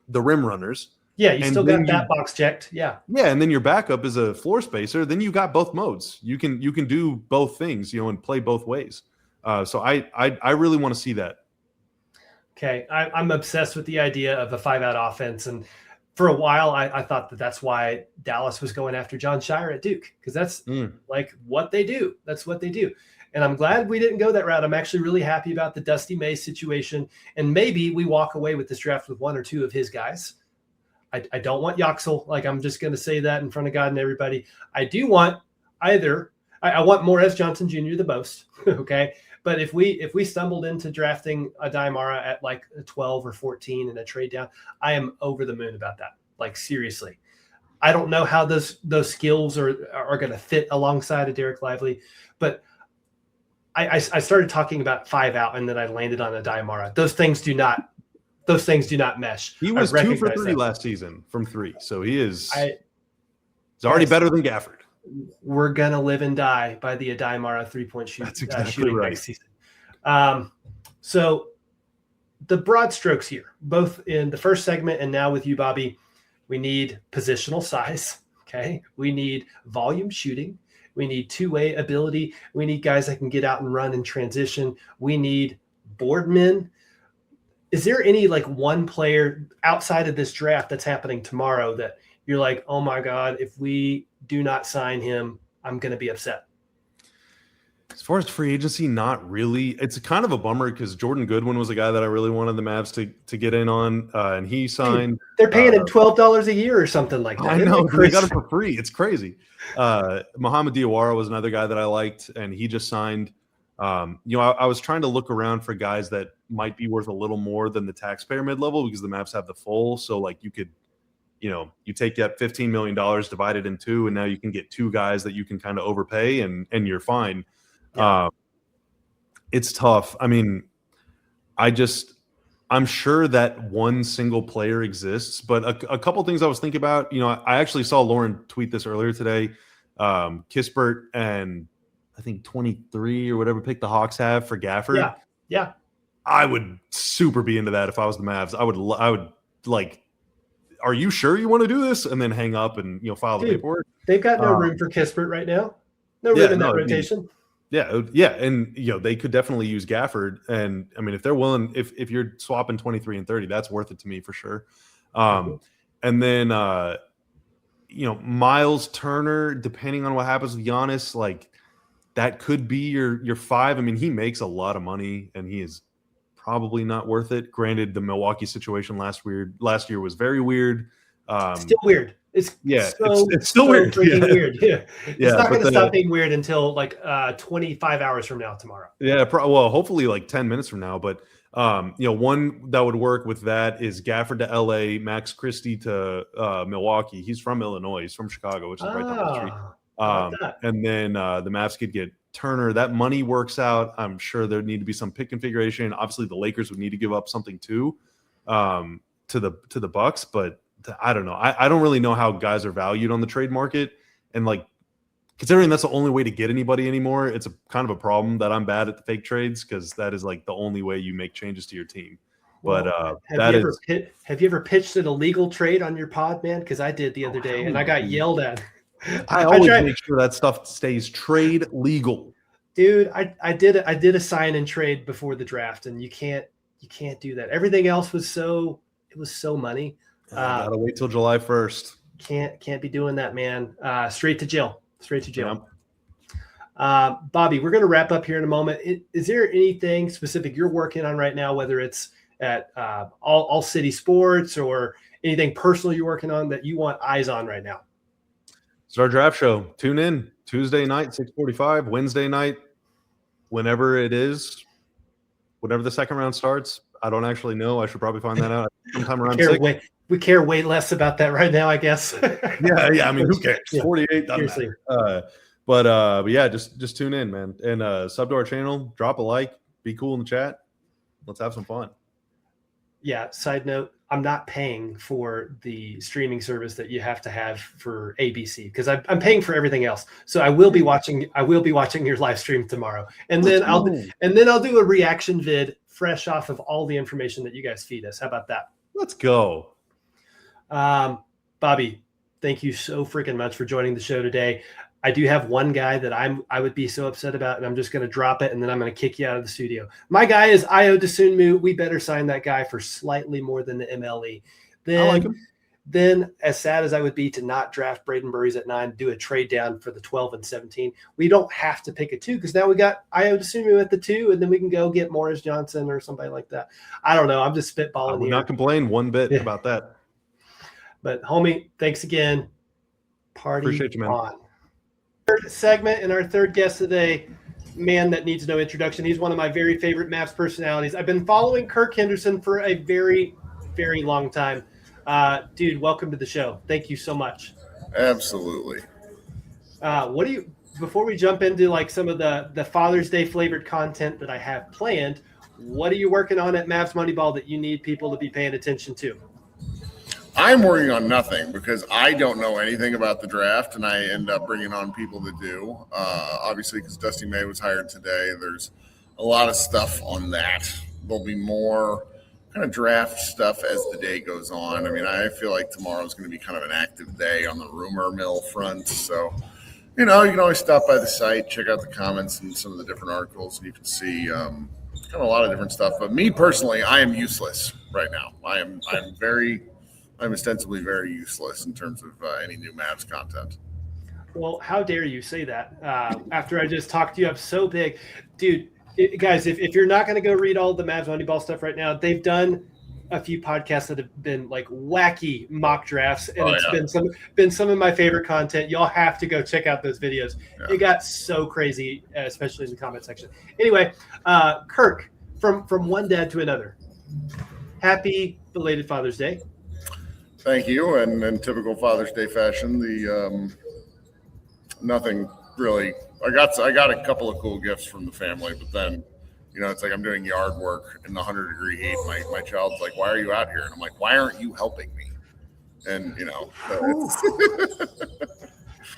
D: the rim runners.
A: Yeah, you still got that box checked. Yeah.
D: Yeah, and then your backup is a floor spacer. Then you got both modes. You can do both things, and play both ways. So I really want to see that.
A: Okay. I'm obsessed with the idea of a 5-out offense. And for a while, I thought that's why Dallas was going after John Shire at Duke, because that's like what they do. That's what they do. And I'm glad we didn't go that route. I'm actually really happy about the Dusty May situation. And maybe we walk away with this draft with 1 or 2 of his guys. I don't want Yoxel. Like, I'm just going to say that in front of God and everybody. I do want either I want Morris Johnson Jr. the most, okay? But if we stumbled into drafting a Daimara at like 12 or 14 in a trade down, I am over the moon about that. Like seriously. I don't know how those skills are going to fit alongside of Derek Lively, but I started talking about 5 out and then I landed on a Daimara. Those things do not mesh.
D: He was 2 for 3 last season from 3. So he's already better than Gafford.
A: We're going to live and die by the Daimara 3-point shooting
D: right.
A: next season. So the broad strokes here, both in the first segment and now with you, Bobby, we need positional size. Okay. We need volume shooting. We need two-way ability. We need guys that can get out and run in transition. We need boardmen. Is there any like one player outside of this draft that's happening tomorrow that you're like, oh my God, if we do not sign him, I'm going to be upset?
D: As far as free agency, not really. It's kind of a bummer because Jordan Goodwin was a guy that I really wanted the Mavs to get in on, and he signed.
A: They're paying him $12 a year or something like that.
D: I know they got him for free. It's crazy. Mohamed Diawara was another guy that I liked, and he just signed. I was trying to look around for guys that might be worth a little more than the taxpayer mid-level because the Mavs have the full. So like you could, you take that $15 million, divide it in 2, and now you can get 2 guys that you can kind of overpay, and you're fine. Yeah. It's tough. I mean, I'm sure that one single player exists, but a couple things I was thinking about, I actually saw Lauren tweet this earlier today. Kispert and I think 23 or whatever pick the Hawks have for Gafford.
A: Yeah.
D: I would super be into that if I was the Mavs. I would like, are you sure you want to do this? And then hang up and, file the paperwork.
A: They've got no room for Kispert right now. No room in that rotation.
D: Yeah, and they could definitely use Gafford, and I mean if they're willing, if you're swapping 23 and 30, that's worth it to me for sure. And then Miles Turner, depending on what happens with Giannis, like that could be your 5. I mean, he makes a lot of money, and he is probably not worth it. Granted, the Milwaukee situation last year was very weird.
A: Still weird. It's
D: still weird.
A: Freaking weird. Yeah. It's not going to stop being weird until like 25 hours from now tomorrow.
D: Yeah. Well, hopefully like 10 minutes from now. But one that would work with that is Gafford to LA, Max Christie to Milwaukee. He's from Illinois. He's from Chicago, which is right down the street. And then the Mavs could get Turner. That money works out. I'm sure there need to be some pick configuration. Obviously, the Lakers would need to give up something too to the Bucks, but I don't know. I don't really know how guys are valued on the trade market, and like considering that's the only way to get anybody anymore, it's a kind of a problem that I'm bad at the fake trades because that is like the only way you make changes to your team. But
A: have you ever pitched an illegal trade on your pod, man? Because I did the other day and I got yelled at.
D: I always make sure that stuff stays trade legal,
A: dude. I did a sign and trade before the draft, and you can't do that. Everything else was so money.
D: Gotta wait till July 1st.
A: Can't be doing that, man. Straight to jail. Bobby, we're going to wrap up here in a moment. Is there anything specific you're working on right now, whether it's at All City Sports or anything personal you're working on that you want eyes on right now?
D: It's our draft show. Tune in Tuesday night, 6:45, Wednesday night, whenever it is, whenever the second round starts. I don't actually know. I should probably find that out sometime around 6.
A: We care way less about that right now, I guess.
D: yeah. I mean, who cares?
A: Yeah,
D: 48 doesn't matter. But yeah, just tune in, man, and sub to our channel. Drop a like. Be cool in the chat. Let's have some fun.
A: Yeah. Side note: I'm not paying for the streaming service that you have to have for ABC because I'm paying for everything else. So I will be watching your live stream tomorrow, and then I'll do a reaction vid fresh off of all the information that you guys feed us. How about that?
D: Let's go.
A: Bobby, thank you so freaking much for joining the show today. I do have one guy that I would be so upset about, and I'm just going to drop it, and then I'm going to kick you out of the studio. My guy is Ayo Dosunmu. We better sign that guy for slightly more than the MLE.
D: I like him.
A: Then, as sad as I would be to not draft Braden Burries at 9, do a trade down for the 12 and 17, we don't have to pick a 2 because now we got Ayo Dosunmu at the 2, and then we can go get Morris Johnson or somebody like that. I don't know. I'm just spitballing here.
D: I would not complain one bit about that.
A: But, homie, thanks again. Party
D: Appreciate you, man.
A: on. third segment and our third guest today, man that needs no introduction. He's one of my very favorite Mavs personalities. I've been following Kirk Henderson for a very, very long time. Dude, welcome to the show. Thank you so much.
E: Absolutely.
A: Before we jump into like some of the Father's Day flavored content that I have planned, what are you working on at Mavs Moneyball that you need people to be paying attention to?
E: I'm working on nothing because I don't know anything about the draft, and I end up bringing on people that do. Obviously, because Dusty May was hired today, there's a lot of stuff on that. There'll be more kind of draft stuff as the day goes on. I mean, I feel like tomorrow's going to be kind of an active day on the rumor mill front. So, you can always stop by the site, check out the comments and some of the different articles, and you can see kind of a lot of different stuff. But me personally, I am useless right now. I'm ostensibly very useless in terms of any new Mavs content.
A: Well, how dare you say that after I just talked you up so big. Dude, guys, if you're not going to go read all the Mavs Moneyball stuff right now, they've done a few podcasts that have been like wacky mock drafts, and been some of my favorite content. Y'all have to go check out those videos. Yeah. It got so crazy, especially in the comment section. Anyway, Kirk, from one dad to another, happy belated Father's Day.
E: Thank you. And in typical Father's Day fashion, nothing really. I got a couple of cool gifts from the family, but then, it's like I'm doing yard work in the 100-degree heat. My child's like, "Why are you out here?" And I'm like, "Why aren't you helping me?" And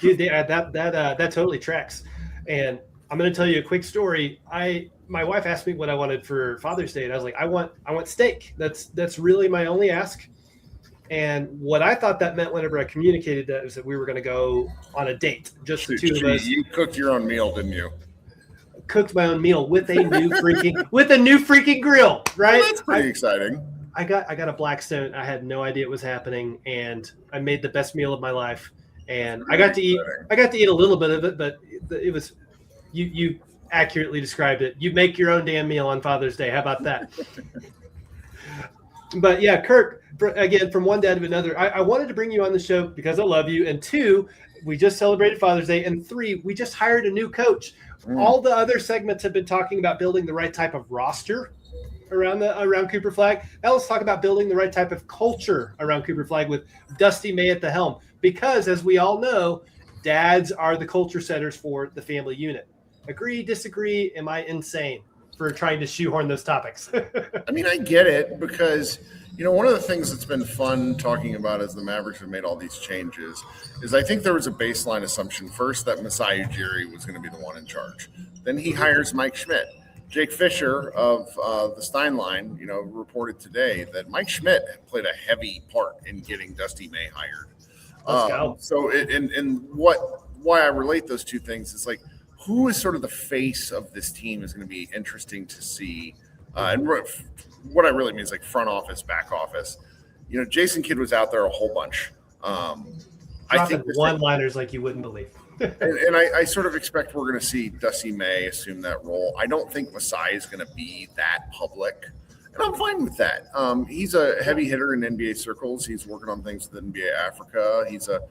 A: dude, that totally tracks. And I'm going to tell you a quick story. My wife asked me what I wanted for Father's Day, and I was like, I want steak. That's really my only ask. And what I thought that meant whenever I communicated that was that we were going to go on a date, just the two of us.
E: You cooked your own meal, didn't you?
A: Cooked my own meal with a new freaking grill, right?
E: Well, that's pretty exciting.
A: I got a Blackstone. I had no idea it was happening, and I made the best meal of my life. And I got to eat a little bit of it, but it was you accurately described it. You make your own damn meal on Father's Day. How about that? But yeah, Kirk, again, from one dad to another, I wanted to bring you on the show because I love you. And 2, we just celebrated Father's Day. And 3, we just hired a new coach. All the other segments have been talking about building the right type of roster around Cooper Flag. Now let's talk about building the right type of culture around Cooper Flag with Dusty May at the helm. Because as we all know, dads are the culture setters for the family unit. Agree, disagree? Am I insane for trying to shoehorn those topics?
E: I mean, I get it because, one of the things that's been fun talking about as the Mavericks have made all these changes is I think there was a baseline assumption first that Masai Ujiri was going to be the one in charge. Then he hires Mike Schmidt. Jake Fisher of the Steinline, reported today that Mike Schmidt played a heavy part in getting Dusty May hired.
A: Let's go.
E: So why I relate those two things is like, who is sort of the face of this team is going to be interesting to see. And what I really mean is like front office, back office. Jason Kidd was out there a whole bunch.
A: I think one-liners like you wouldn't believe.
E: and I sort of expect we're going to see Dusty May assume that role. I don't think Masai is going to be that public. And I'm fine with that. He's a heavy hitter in NBA circles. He's working on things with NBA Africa. He's a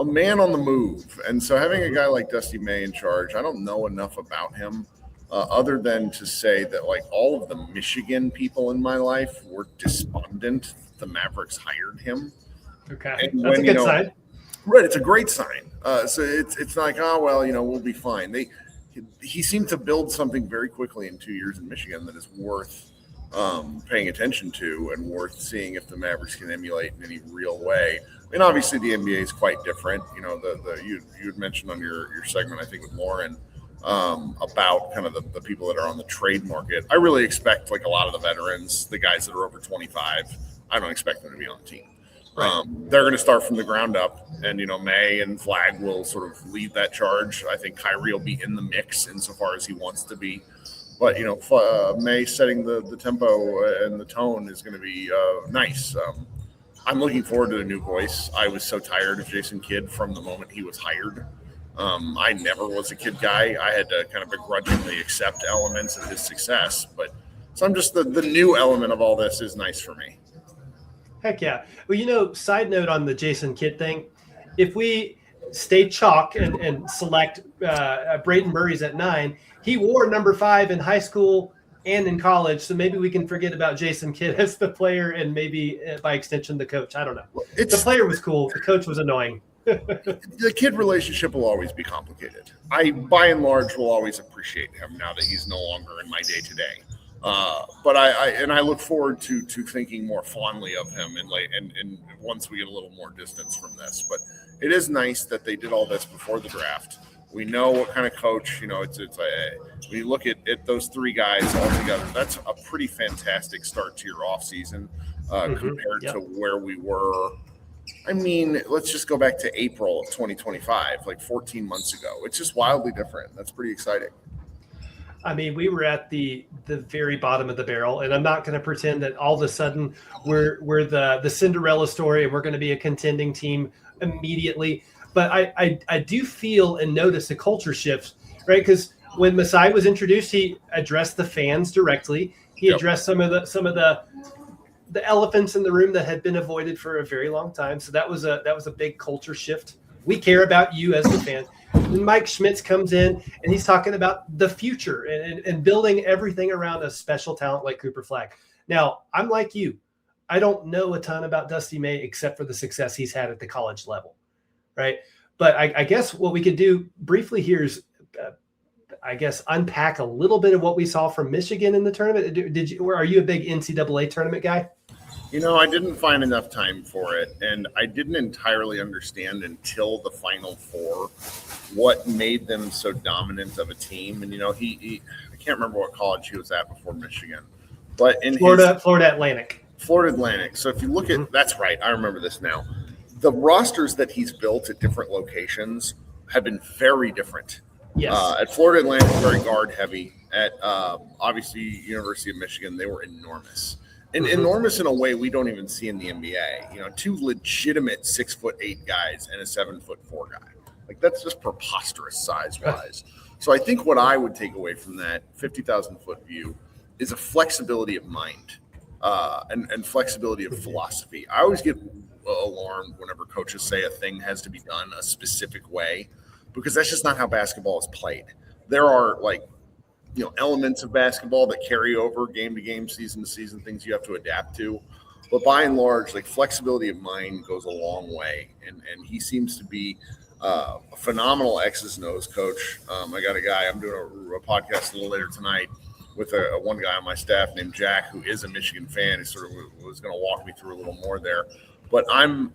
E: man on the move. And so having a guy like Dusty May in charge, I don't know enough about him other than to say that like all of the Michigan people in my life were despondent the Mavericks hired him.
A: Okay. That's a good sign.
E: Right. It's a great sign. So it's like, we'll be fine. He seemed to build something very quickly in 2 years in Michigan that is worth paying attention to and worth seeing if the Mavericks can emulate in any real way. I mean, obviously the NBA is quite different. You had mentioned on your segment, I think with Lauren, about kind of the people that are on the trade market. I really expect like a lot of the veterans, the guys that are over 25, I don't expect them to be on the team. Right. They're going to start from the ground up, and May and Flag will sort of lead that charge. I think Kyrie will be in the mix insofar as he wants to be, but May setting the tempo and the tone is going to be nice. I'm looking forward to the new voice. I was so tired of Jason Kidd from the moment he was hired. I never was a Kidd guy. I had to kind of begrudgingly accept elements of his success, but so I'm just the new element of all this is nice for me.
A: Heck yeah. Well, side note on the Jason Kidd thing, if we stay chalk and select Braden Murray's at 9. He wore number 5 in high school and in college, so maybe we can forget about Jason Kidd as the player and maybe by extension the coach. I don't know. The player was cool. The coach was annoying.
E: The kid relationship will always be complicated. I, by and large, will always appreciate him now that he's no longer in my day-to-day. But I look forward to thinking more fondly of him and once we get a little more distance from this. But it is nice that they did all this before the draft. We know what kind of coach, it's when you look at those 3 guys all together, that's a pretty fantastic start to your offseason compared to where we were. I mean, let's just go back to April of 2025, like 14 months ago. It's just wildly different. That's pretty exciting.
A: I mean, we were at the very bottom of the barrel, and I'm not going to pretend that all of a sudden we're the Cinderella story and we're going to be a contending team immediately. But I do feel and notice a culture shift, right? Because when Masai was introduced, he addressed the fans directly. He addressed some of the elephants in the room that had been avoided for a very long time. So that was a big culture shift. We care about you as the fan. And Mike Schmitz comes in and he's talking about the future and building everything around a special talent like Cooper Flagg. Now, I'm like you. I don't know a ton about Dusty May except for the success he's had at the college level, right? But I guess what we could do briefly here is, unpack a little bit of what we saw from Michigan in the tournament. Are you a big NCAA tournament guy?
E: I didn't find enough time for it, and I didn't entirely understand until the Final Four what made them so dominant of a team. And, I can't remember what college he was at before Michigan. But in
A: Florida Atlantic.
E: Florida Atlantic. So if you look at – that's right, I remember this now. The rosters that he's built at different locations have been very different.
A: Yes.
E: At Florida Atlantic, very guard heavy. At obviously University of Michigan, they were enormous. And enormous in a way we don't even see in the NBA. 2 legitimate 6'8" guys and a 7'4" guy. Like, that's just preposterous size-wise. So I think what I would take away from that 50,000-foot view is a flexibility of mind and flexibility of philosophy. I always get alarmed whenever coaches say a thing has to be done a specific way, because that's just not how basketball is played. There are elements of basketball that carry over game to game, season to season, things you have to adapt to. But by and large, flexibility of mind goes a long way. And he seems to be a phenomenal X's and O's coach. I got a guy, I'm doing a podcast a little later tonight with one guy on my staff named Jack, who is a Michigan fan. He sort of was going to walk me through a little more there. But I'm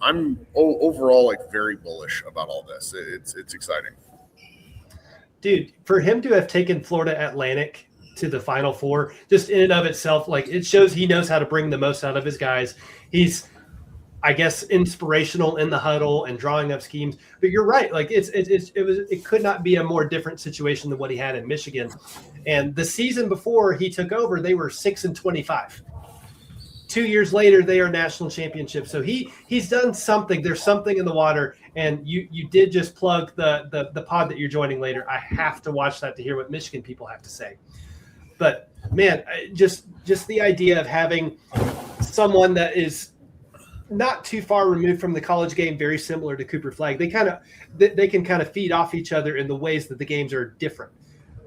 E: overall very bullish about all this. It's exciting.
A: Dude, for him to have taken Florida Atlantic to the Final Four, just in and of itself, it shows he knows how to bring the most out of his guys. He's, I guess, inspirational in the huddle and drawing up schemes. But you're right. It could not be a more different situation than what he had in Michigan. And the season before he took over, they were 6-25. 2 years later, they are national championships. So he's done something. There's something in the water. And you did just plug the pod that you're joining later. I have to watch that to hear what Michigan people have to say. But man, just the idea of having someone that is not too far removed from the college game, very similar to Cooper Flagg. They can kind of feed off each other in the ways that the games are different.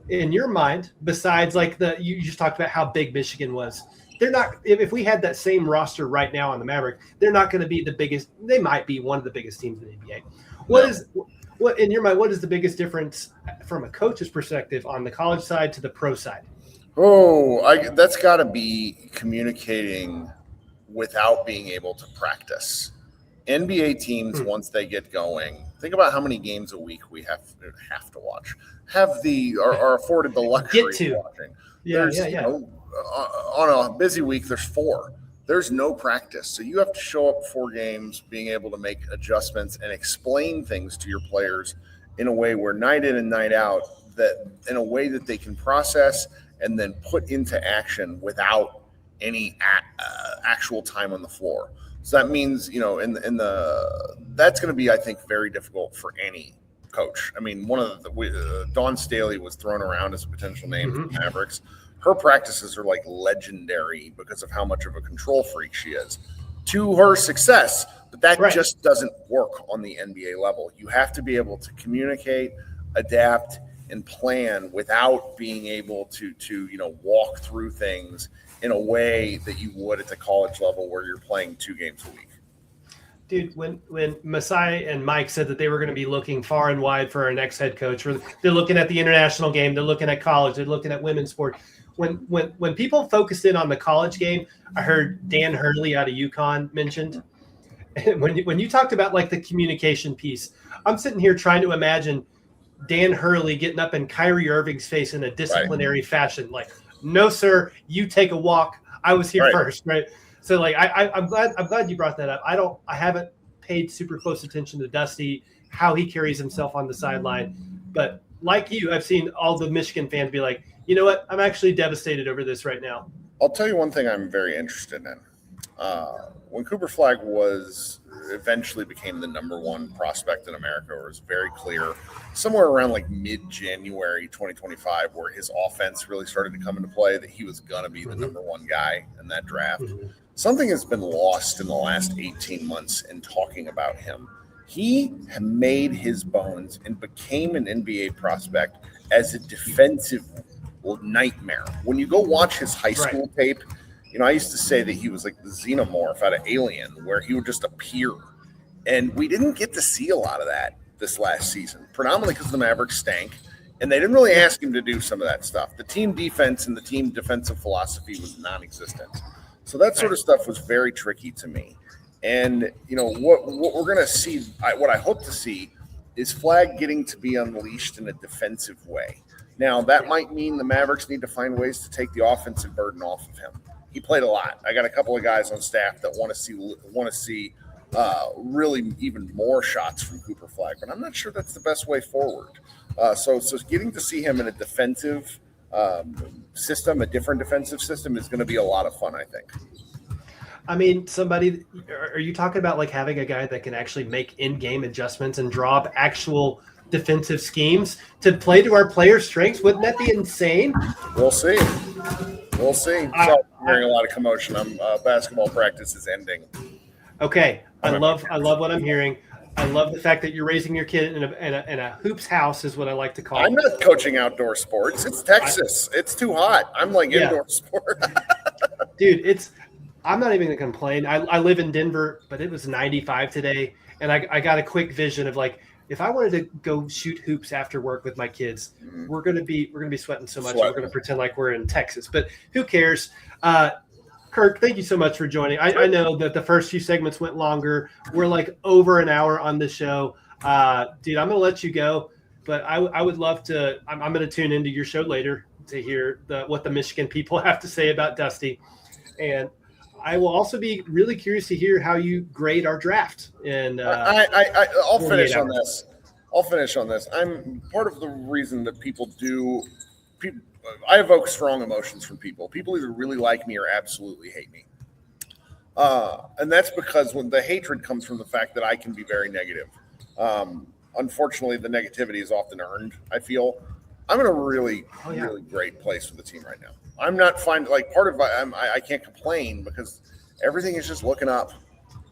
A: In your mind, besides you just talked about how big Michigan was. They're not. If we had that same roster right now on the Mavericks, they're not going to be the biggest. They might be one of the biggest teams in the NBA. What in your mind? What is the biggest difference from a coach's perspective on the college side to the pro side?
E: That's got to be communicating without being able to practice. NBA teams, once they get going, think about how many games a week we have to watch. Are afforded the luxury of watching.
A: Yeah.
E: On a busy week, there's 4. There's no practice. So you have to show up 4 games, being able to make adjustments and explain things to your players in a way where night in and night out, that in a way that they can process and then put into action without any actual time on the floor. So that means, that's going to be, I think, very difficult for any coach. I mean, Dawn Staley was thrown around as a potential name for the Mavericks. Her practices are legendary because of how much of a control freak she is. to her success. But that
A: Right.
E: just doesn't work on the NBA level. You have to be able to communicate, adapt, and plan without being able to walk through things in a way that you would at the college level where you're playing 2 games a week.
A: Dude, when Masai and Mike said that they were going to be looking far and wide for our next head coach, they're looking at the international game, they're looking at college, they're looking at women's sport. When people focused in on the college game, I heard Dan Hurley out of UConn mentioned. And when you talked about like the communication piece, I'm sitting here trying to imagine Dan Hurley getting up in Kyrie Irving's face in a disciplinary fashion, like, "No, sir, you take a walk. I was here first," right? So like I'm glad you brought that up. I haven't paid super close attention to Dusty, how he carries himself on the sideline, but like you, I've seen all the Michigan fans be like, "You know what? I'm actually devastated over this right now."
E: I'll tell you one thing I'm very interested in. When Cooper Flagg eventually became the number 1 prospect in America, it was very clear somewhere around like mid-January 2025 where his offense really started to come into play that he was going to be the number 1 guy in that draft. Something has been lost in the last 18 months in talking about him. He made his bones and became an NBA prospect as a defensive nightmare. When you go watch his high school tape, I used to say that he was like the xenomorph out of Alien, where he would just appear. And we didn't get to see a lot of that this last season, predominantly because the Mavericks stank, and they didn't really ask him to do some of that stuff. The team defense and the team defensive philosophy was non-existent. So that sort of stuff was very tricky to me. And, what we're going to see, what I hope to see, is Flagg getting to be unleashed in a defensive way. Now, that might mean the Mavericks need to find ways to take the offensive burden off of him. He played a lot. I got a couple of guys on staff that want to see really even more shots from Cooper Flagg, but I'm not sure that's the best way forward. So getting to see him in a defensive system, a different defensive system, is going to be a lot of fun, I think.
A: I mean, are you talking about like having a guy that can actually make in-game adjustments and draw up actual defensive schemes to play to our players' strengths? Wouldn't that be insane?
E: We'll see. I'm hearing a lot of commotion. Basketball practice is ending.
A: Okay, I love what I'm hearing. I love the fact that you're raising your kid in a hoops house, is what I like to call it.
E: I'm not coaching outdoor sports. It's Texas. It's too hot. I'm like indoor sport.
A: Dude, I'm not even going to complain. I live in Denver, but it was 95 today, and I got a quick vision of like, if I wanted to go shoot hoops after work with my kids, we're gonna be sweating so much. We're gonna pretend like we're in Texas, but who cares? Kirk, thank you so much for joining. I know that the first few segments went longer. We're like over an hour on the show. Dude, I'm gonna let you go, but I would love to. I'm gonna tune into your show later to hear what the Michigan people have to say about Dusty, and I will also be really curious to hear how you grade our draft. And
E: I'll finish on this. I'm part of the reason that I evoke strong emotions from people. People either really like me or absolutely hate me. And that's because when the hatred comes from the fact that I can be very negative. Unfortunately, the negativity is often earned, I feel. I'm in a really great place with the team right now. I'm not finding I can't complain because everything is just looking up.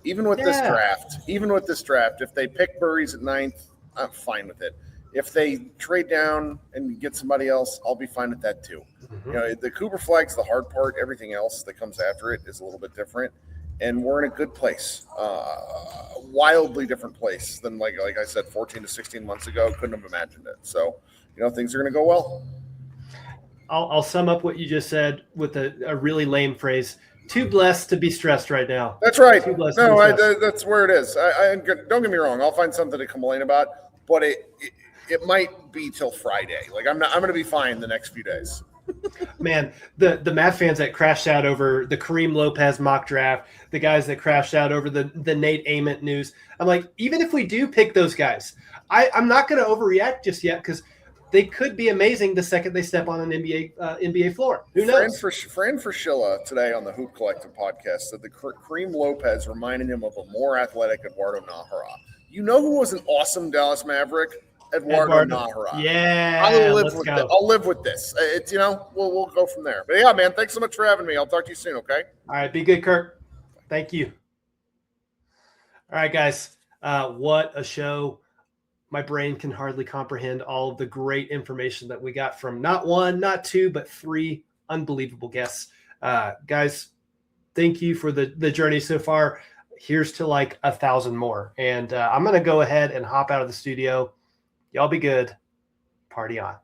E: Even with this draft, if they pick Burries at 9th, I'm fine with it. If they trade down and get somebody else, I'll be fine with that too.
A: Mm-hmm.
E: The Cooper Flagg's the hard part. Everything else that comes after it is a little bit different, and we're in a good place, a wildly different place than like I said, 14 to 16 months ago. Couldn't have imagined it. So things are going to go well.
A: I'll sum up what you just said with a really lame phrase. Too blessed to be stressed right now.
E: That's right.
A: No,
E: that's where it is. I don't get me wrong. I'll find something to complain about, but it might be till Friday. Like I'm going to be fine the next few days.
A: Man, the Mav fans that crashed out over the Kareem Lopez mock draft, the guys that crashed out over the Nate Ament news. I'm like, even if we do pick those guys, I'm not going to overreact just yet because they could be amazing the second they step on an NBA floor. Who knows?
E: Fran Fraschilla today on the Hoop Collective podcast said that Kareem Lopez reminded him of a more athletic Eduardo Nájera. You know who was an awesome Dallas Maverick? Eduardo Nájera.
A: Yeah,
E: I'll live with this. It's we'll go from there. But yeah, man, thanks so much for having me. I'll talk to you soon. Okay.
A: All right, be good, Kirk. Thank you. All right, guys. What a show. My brain can hardly comprehend all of the great information that we got from not one, not two, but three unbelievable guests. Guys, thank you for the journey so far. Here's to like 1,000 more. And I'm going to go ahead and hop out of the studio. Y'all be good. Party on.